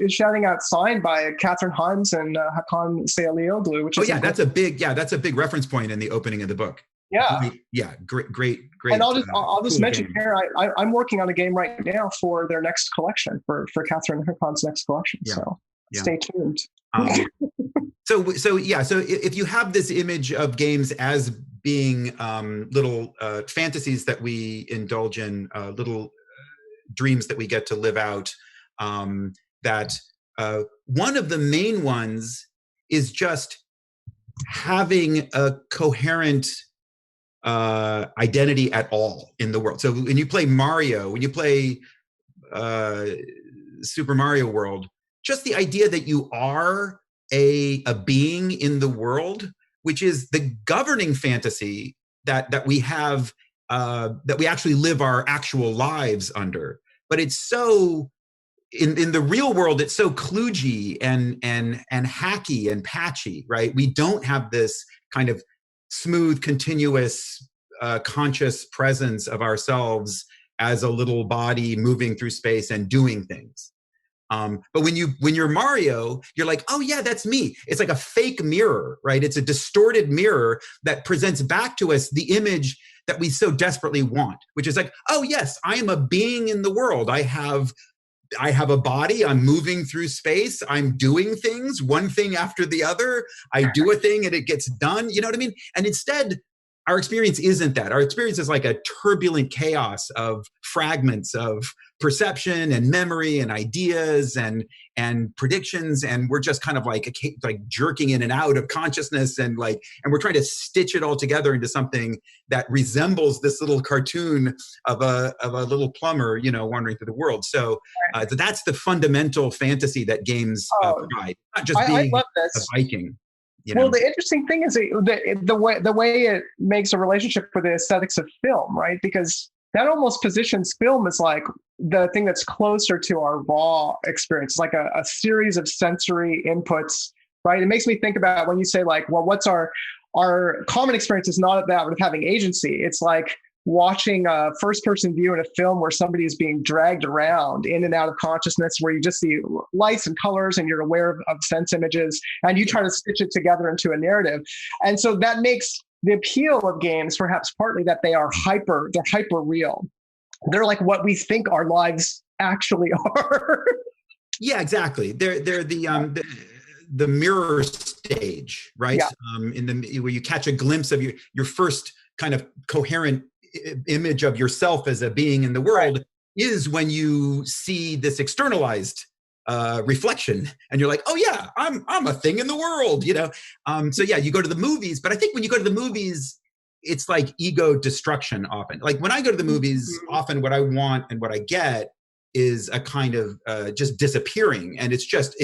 shouting out Sign by Catherine Himes and Hakan Sayalioglu, which is that's a big reference point in the opening of the book. Yeah, great. And I'll just mention here, I'm working on a game right now for their next collection, for Catherine Hakan's next collection. Yeah. So stay tuned. So if you have this image of games as being little fantasies that we indulge in, little dreams that we get to live out, that one of the main ones is just having a coherent identity at all in the world. So when you play Mario, when you play Super Mario World, just the idea that you are a being in the world, which is the governing fantasy that we have, that we actually live our actual lives under. But it's so in the real world, it's so kludgy and hacky and patchy, right? We don't have this kind of smooth, continuous, conscious presence of ourselves as a little body moving through space and doing things. But when you're Mario, you're like, oh yeah, that's me. It's like a fake mirror, right? It's a distorted mirror that presents back to us the image that we so desperately want, which is like, oh yes, I am a being in the world. I have a body. I'm moving through space. I'm doing things, one thing after the other. I do a thing and it gets done. You know what I mean? And instead, our experience isn't that. Our experience is like a turbulent chaos of fragments of perception and memory and ideas and predictions, and we're just kind of like jerking in and out of consciousness, and we're trying to stitch it all together into something that resembles this little cartoon of a little plumber, wandering through the world. So that's the fundamental fantasy that games provide, not just being a Viking. Well, the interesting thing is the way it makes a relationship with the aesthetics of film, right? Because that almost positions film as like the thing that's closer to our raw experience, like a series of sensory inputs, right? It makes me think about when you say like, well, what's our common experience is not that of having agency. It's like watching a first-person view in a film where somebody is being dragged around in and out of consciousness, where you just see lights and colors and you're aware of sense images, and you try to stitch it together into a narrative. And so that makes the appeal of games perhaps partly that they're hyper real. They're like what we think our lives actually are. Yeah, exactly. They're the mirror stage, right? Yeah. Where you catch a glimpse of your first kind of coherent image of yourself as a being in the world, right, is when you see this externalized reflection, and you're like, oh yeah, I'm a thing in the world, you know. So yeah, you go to the movies, but I think when you go to the movies, it's like ego destruction often. Like when I go to the movies, often what I want and what I get is a kind of just disappearing, and it's just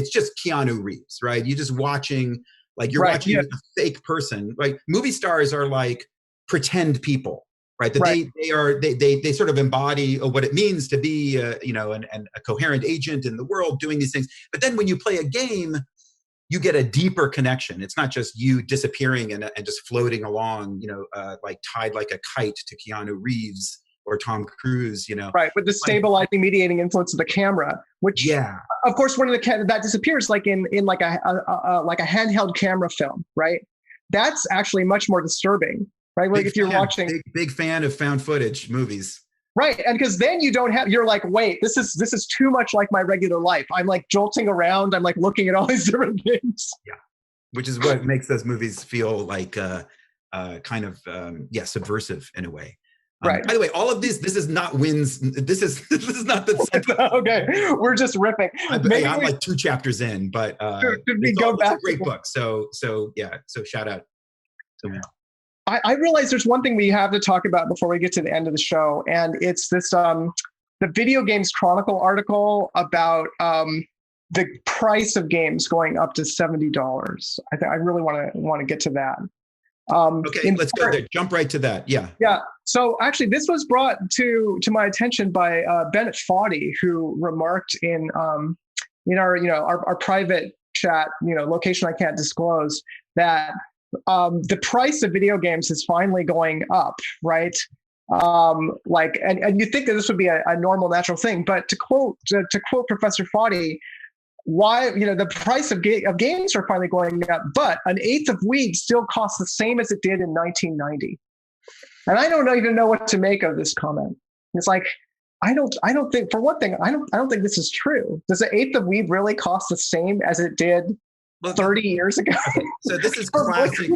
Keanu Reeves, right? You're just watching, like you're watching a fake person. Like movie stars are like pretend people, right? That they sort of embody what it means to be you know, a coherent agent in the world doing these things. But then when you play a game, you get a deeper connection. It's not just you disappearing and just floating along, you know, like tied like a kite to Keanu Reeves or Tom Cruise, you know. Right, with the stabilizing, mediating influence of the camera, which, of course, when that disappears, like in like a handheld camera film, right? That's actually much more disturbing, right? Like if you're watching, big fan of found footage movies. Right, and because then you're like, wait, this is too much like my regular life. I'm like jolting around. I'm like looking at all these different things. Yeah, which is what makes those movies feel like kind of subversive in a way. Right. By the way, all of this is not wins. This is not the central. Okay, we're just ripping. I'm like 2 chapters in, but it's a great book. So yeah. So shout out. I realize there's one thing we have to talk about before we get to the end of the show, and it's this the Video Games Chronicle article about the price of games going up to $70. I really want to get to that. Okay, let's go there. Jump right to that. Yeah. Yeah. So actually, this was brought to my attention by Bennett Foddy, who remarked in our private chat, location I can't disclose, that the price of video games is finally going up, right? And you think that this would be a normal, natural thing, but to quote Professor Foddy, why the price of games are finally going up, but an eighth of weed still costs the same as it did in 1990. And I don't even know what to make of this comment. It's like, I don't think, for one thing, I don't think this is true. Does an eighth of weed really cost the same as it did 30 years ago? So this is classic.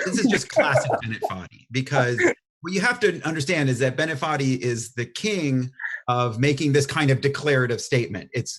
This is just classic Bennett Foddy, because what you have to understand is that Bennett Foddy is the king of making this kind of declarative statement. It's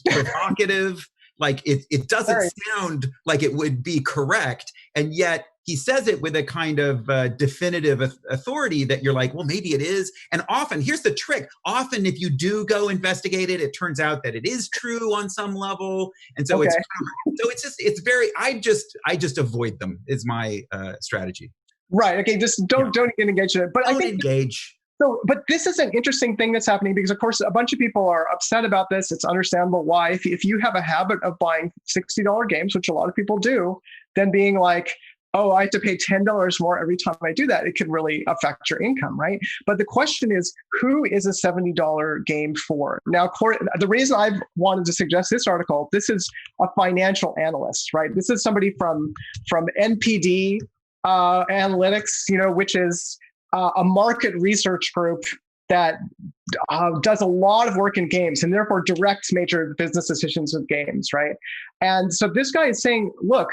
provocative. Like it doesn't sound like it would be correct, and yet he says it with a kind of definitive authority that you're like, well, maybe it is. And often, here's the trick: often, if you do go investigate it, it turns out that it is true on some level. And so it's very. I just avoid them is my strategy. Right. Okay. Just don't engage in it. But I think engage. So, but this is an interesting thing that's happening because, of course, a bunch of people are upset about this. It's understandable why. If you have a habit of buying $60 games, which a lot of people do, then being like, oh, I have to pay $10 more every time I do that, it can really affect your income, right? But the question is, who is a $70 game for? Now, the reason I've wanted to suggest this article, this is a financial analyst, right? This is somebody from NPD Analytics, which is a market research group that does a lot of work in games and therefore directs major business decisions with games, right? And so this guy is saying, look,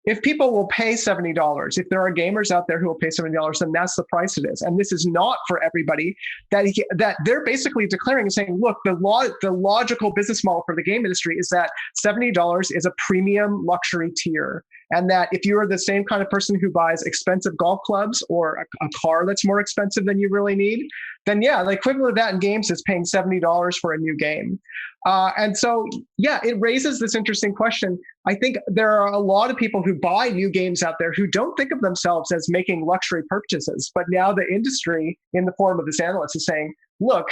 if people will pay $70, if there are gamers out there who will pay $70, then that's the price it is. And this is not for everybody. That they're basically declaring and saying, look, the logical business model for the game industry is that $70 is a premium luxury tier. And that if you are the same kind of person who buys expensive golf clubs or a car that's more expensive than you really need, then yeah, the equivalent of that in games is paying $70 for a new game. And so, yeah, it raises this interesting question. I think there are a lot of people who buy new games out there who don't think of themselves as making luxury purchases. But now the industry, in the form of this analyst, is saying, look,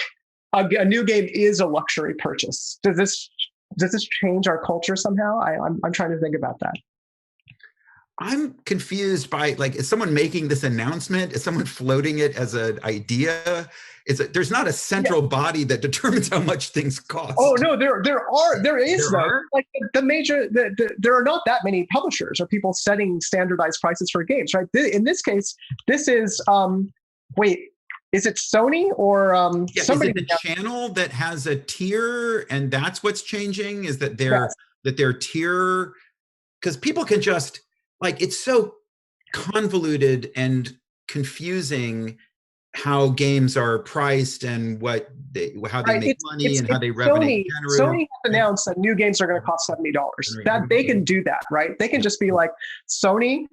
a new game is a luxury purchase. Does this change our culture somehow? I'm trying to think about that. I'm confused by, like, is someone making this announcement? Is someone floating it as an idea? There's not a central body that determines how much things cost. Oh no, there is like the major. There are not that many publishers or people setting standardized prices for games, right? In this case, this is is it Sony or somebody? Is it the channel that has a tier, and that's what's changing? Is that their tier? Because people can just, like, it's so convoluted and confusing. how games are priced and how they make money and how they revenue generate. Sony has announced that new games are going to cost $70. That they can do that, right? They can just be like, Sony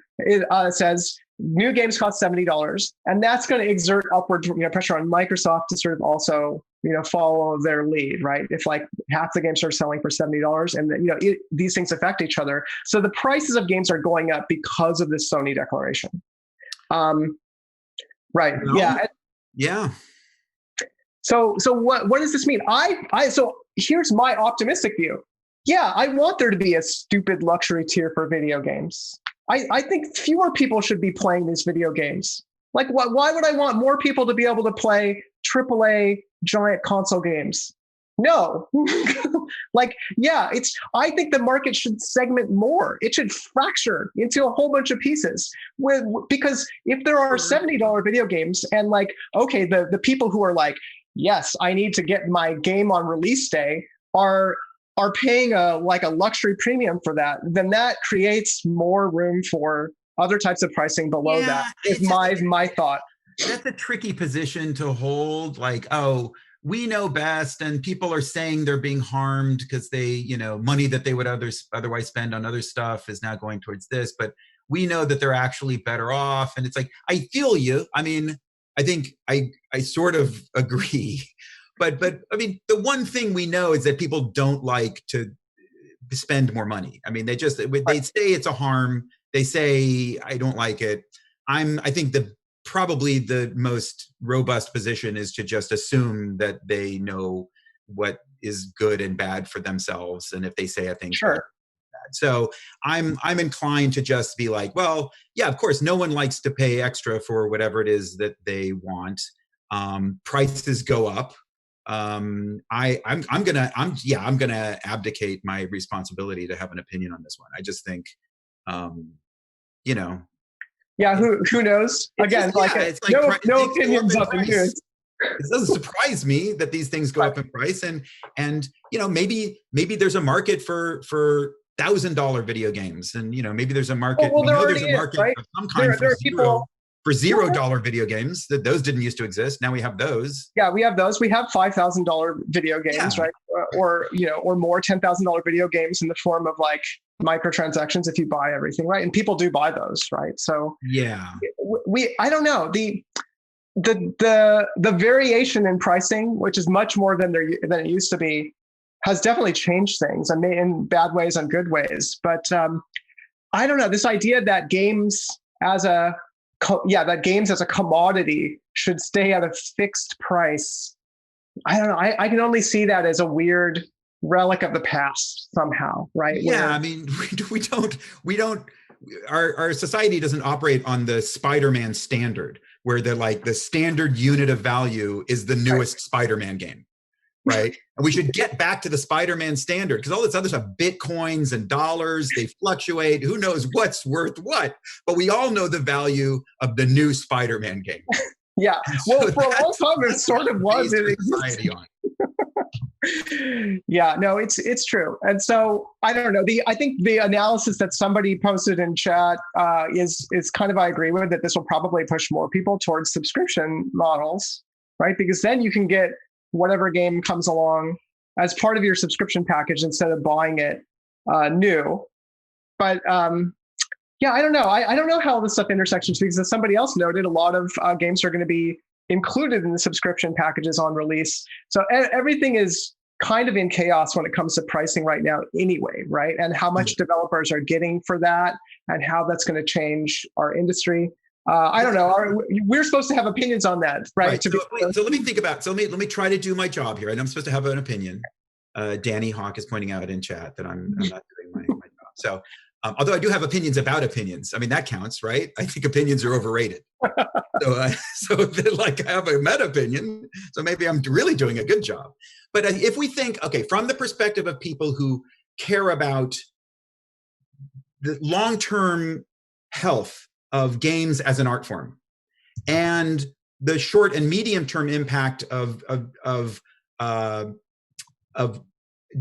says new games cost $70, and that's going to exert upward pressure on Microsoft to sort of also follow their lead, right? If like half the games are selling for $70, and these things affect each other, so the prices of games are going up because of this Sony declaration. Right. No. Yeah. Yeah. So what does this mean? So here's my optimistic view. Yeah, I want there to be a stupid luxury tier for video games. I think fewer people should be playing these video games. Like, why would I want more people to be able to play AAA giant console games? No. I think the market should segment more. It should fracture into a whole bunch of pieces. Because if there are $70 video games and the people who are like, yes, I need to get my game on release day are paying a luxury premium for that, then that creates more room for other types of pricing below that. Is my thought. That's a tricky position to hold. We know best, and people are saying they're being harmed because they, money that they would otherwise spend on other stuff is now going towards this, but we know that they're actually better off. And it's like, I feel you. I mean, I think I sort of agree, but I mean, the one thing we know is that people don't like to spend more money. I mean, they say it's a harm. They say, I don't like it. I think probably the most robust position is to just assume that they know what is good and bad for themselves, and if they say a thing, sure. So I'm inclined to just be like, well, yeah, of course, no one likes to pay extra for whatever it is that they want. Prices go up. I'm gonna abdicate my responsibility to have an opinion on this one. I just think, Yeah, who knows? Again, no opinions up in here. It doesn't surprise me that these things go up in price, and maybe there's a market for $1,000 video games, and maybe there's a market. Well, there's a market of some kind for $0 video games. That those didn't used to exist. Now we have those. Yeah, we have those. We have $5,000 video games, right? Or more $10,000 video games in the form of microtransactions if you buy everything, right? And people do buy those, right? So yeah, I don't know, the variation in pricing, which is much more than it used to be, has definitely changed things, and in bad ways and good ways. But I don't know, this idea that games as a commodity should stay at a fixed price. I don't know. I can only see that as a weird relic of the past somehow, right? Yeah, I mean, we don't. Our society doesn't operate on the Spider-Man standard, where the standard unit of value is the newest Spider-Man game, right? And we should get back to the Spider-Man standard, because all this other stuff, bitcoins and dollars, they fluctuate. Who knows what's worth what? But we all know the value of the new Spider-Man game. Yeah. Well, for a long time, it sort of was. Yeah, no, it's true. And so I don't know. I think the analysis that somebody posted in chat is kind of, I agree with, that this will probably push more people towards subscription models, right? Because then you can get whatever game comes along as part of your subscription package instead of buying it new. But yeah, I don't know. I don't know how this stuff intersections, because as somebody else noted, a lot of games are going to be included in the subscription packages on release. So everything is kind of in chaos when it comes to pricing right now anyway, right? And how much developers are getting for that, and how that's going to change our industry. I don't know. We're supposed to have opinions on that, right? So let me think about. So let me try to do my job here. And I'm supposed to have an opinion. Danny Hawk is pointing out in chat that I'm not doing my job. So although I do have opinions about opinions, I mean, that counts, right? I think opinions are overrated. So I have a meta opinion. So maybe I'm really doing a good job. But if we think, okay, from the perspective of people who care about the long-term health of games as an art form, and the short and medium-term impact of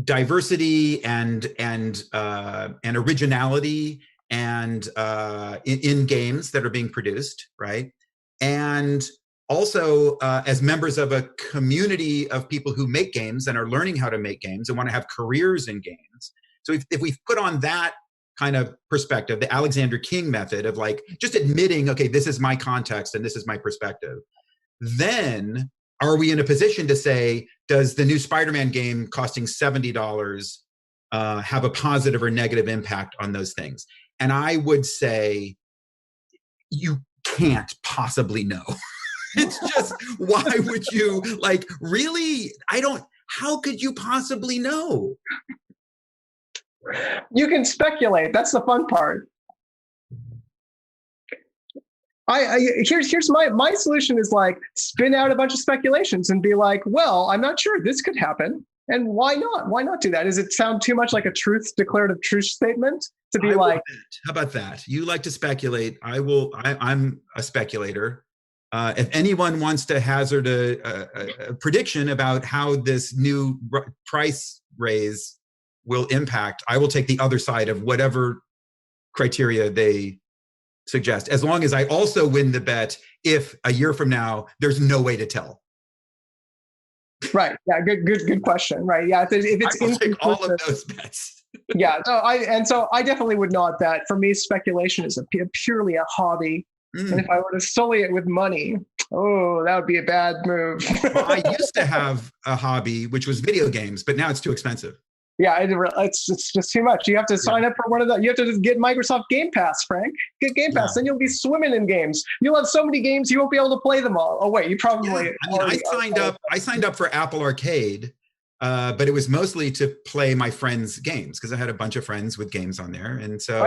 diversity and originality and in games that are being produced, right? And also as members of a community of people who make games and are learning how to make games and want to have careers in games. So if we put on that kind of perspective, the Alexander King method of like just admitting, okay, this is my context and this is my perspective, then are we in a position to say, does the new Spider-Man game costing $70 have a positive or negative impact on those things? And I would say you can't possibly know. It's just, why would you, like, really? How could you possibly know? You can speculate. That's the fun part. Here's my solution is like spin out a bunch of speculations and be like, well, I'm not sure this could happen. And why not? Why not do that? Does it sound too much like a declarative truth statement to be like? How about that? You like to speculate. I'm a speculator. If anyone wants to hazard a prediction about how this new price raise will impact, I will take the other side of whatever criteria they suggest, as long as I also win the bet if a year from now there's no way to tell. Right. Yeah. Good question. Right. Yeah. If it's I'll take all of those bets. Yeah. So I definitely would not bet. For me, speculation is purely a hobby. And if I were to sully it with money, that would be a bad move. Well, I used to have a hobby, which was video games, but now it's too expensive. Yeah, it's just too much. You have to sign up for one of the. You have to just get Microsoft Game Pass, Frank. Get Game Pass, then you'll be swimming in games. You'll have so many games you won't be able to play them all. Oh wait, you probably. Yeah. I signed up for Apple Arcade, but it was mostly to play my friends' games because I had a bunch of friends with games on there, and so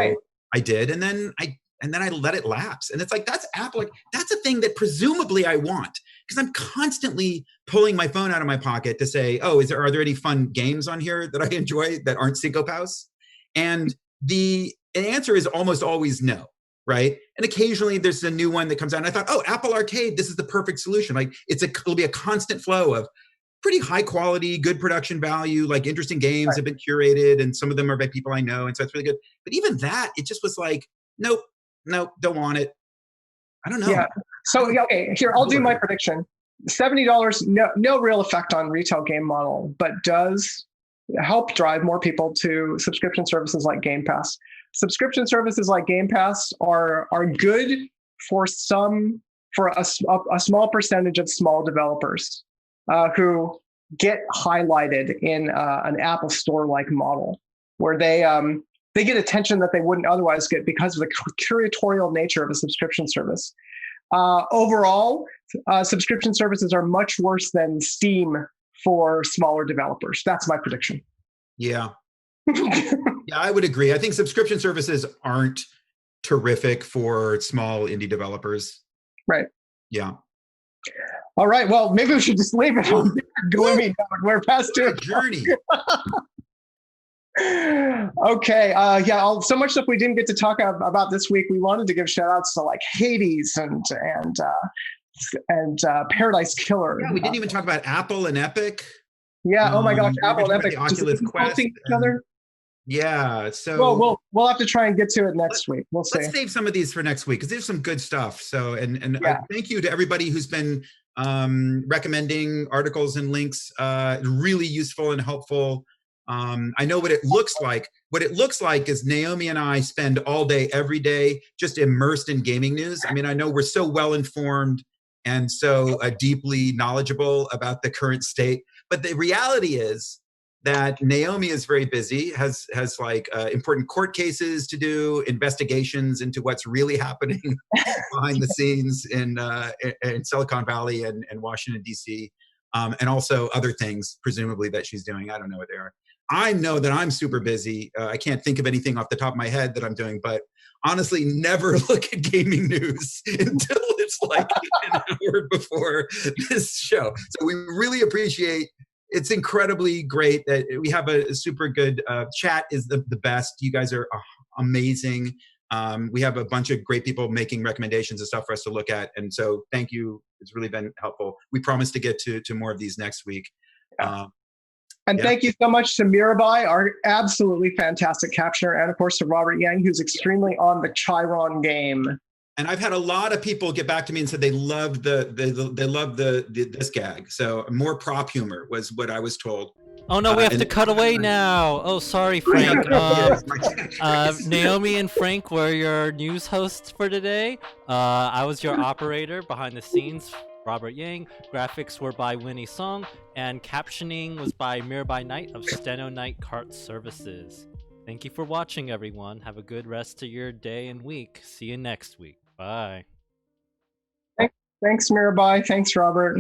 I did, and then I let it lapse. And it's like, that's Apple. That's a thing that presumably I want, because I'm constantly pulling my phone out of my pocket to say, oh, are there any fun games on here that I enjoy that aren't Cinco Paus? And the answer is almost always no, right? And occasionally there's a new one that comes out and I thought, oh, Apple Arcade, this is the perfect solution. Like it'll be a constant flow of pretty high quality, good production value, like interesting games have been curated and some of them are by people I know. And so it's really good. But even that, it just was like, nope, don't want it. I don't know. Yeah. So, okay, here, I'll do my prediction. $70, no real effect on retail game model, but does help drive more people to subscription services like Game Pass. Subscription services like Game Pass are good for a small percentage of small developers who get highlighted in an Apple Store-like model, where they get attention that they wouldn't otherwise get because of the curatorial nature of a subscription service. Overall, subscription services are much worse than Steam for smaller developers. That's my prediction. Yeah. Yeah, I would agree. I think subscription services aren't terrific for small indie developers. Right. Yeah. All right. Well, maybe we should just leave it on there. We're past a journey. Okay. So much stuff we didn't get to talk about this week. We wanted to give shout outs to like Hades and Paradise Killer. Yeah, we didn't even talk about Apple and Epic. Yeah. Oh my gosh, Apple and Epic Oculus Quest each other. Yeah. So we'll have to try and get to it next week. We'll see. Let's save some of these for next week because there's some good stuff. So thank you to everybody who's been recommending articles and links. Really useful and helpful. I know what it looks like. What it looks like is Naomi and I spend all day, every day, just immersed in gaming news. I mean, I know we're so well informed and so deeply knowledgeable about the current state, but the reality is that Naomi is very busy, has like important court cases to do, investigations into what's really happening behind the scenes in Silicon Valley and Washington, D.C., and also other things, presumably, that she's doing. I don't know what they are. I know that I'm super busy. I can't think of anything off the top of my head that I'm doing, but honestly, never look at gaming news until it's like an hour before this show. So we really appreciate. It's incredibly great that we have a super good chat. Is the best. You guys are amazing. We have a bunch of great people making recommendations and stuff for us to look at, and so thank you. It's really been helpful. We promise to get to more of these next week. And thank you so much to Mirabai, our absolutely fantastic captioner, and of course to Robert Yang, who's extremely on the Chiron game. And I've had a lot of people get back to me and said they loved this gag. So more prop humor was what I was told. Oh no, we have to cut away now. Oh, sorry, Frank. Naomi and Frank were your news hosts for today. I was your operator behind the scenes, Robert Yang. Graphics were by Winnie Song, and captioning was by Mirabai Knight of Steno Night Cart Services. Thank you for watching, everyone. Have a good rest of your day and week. See you next week. Bye. Thanks, Mirabai. Thanks, Robert.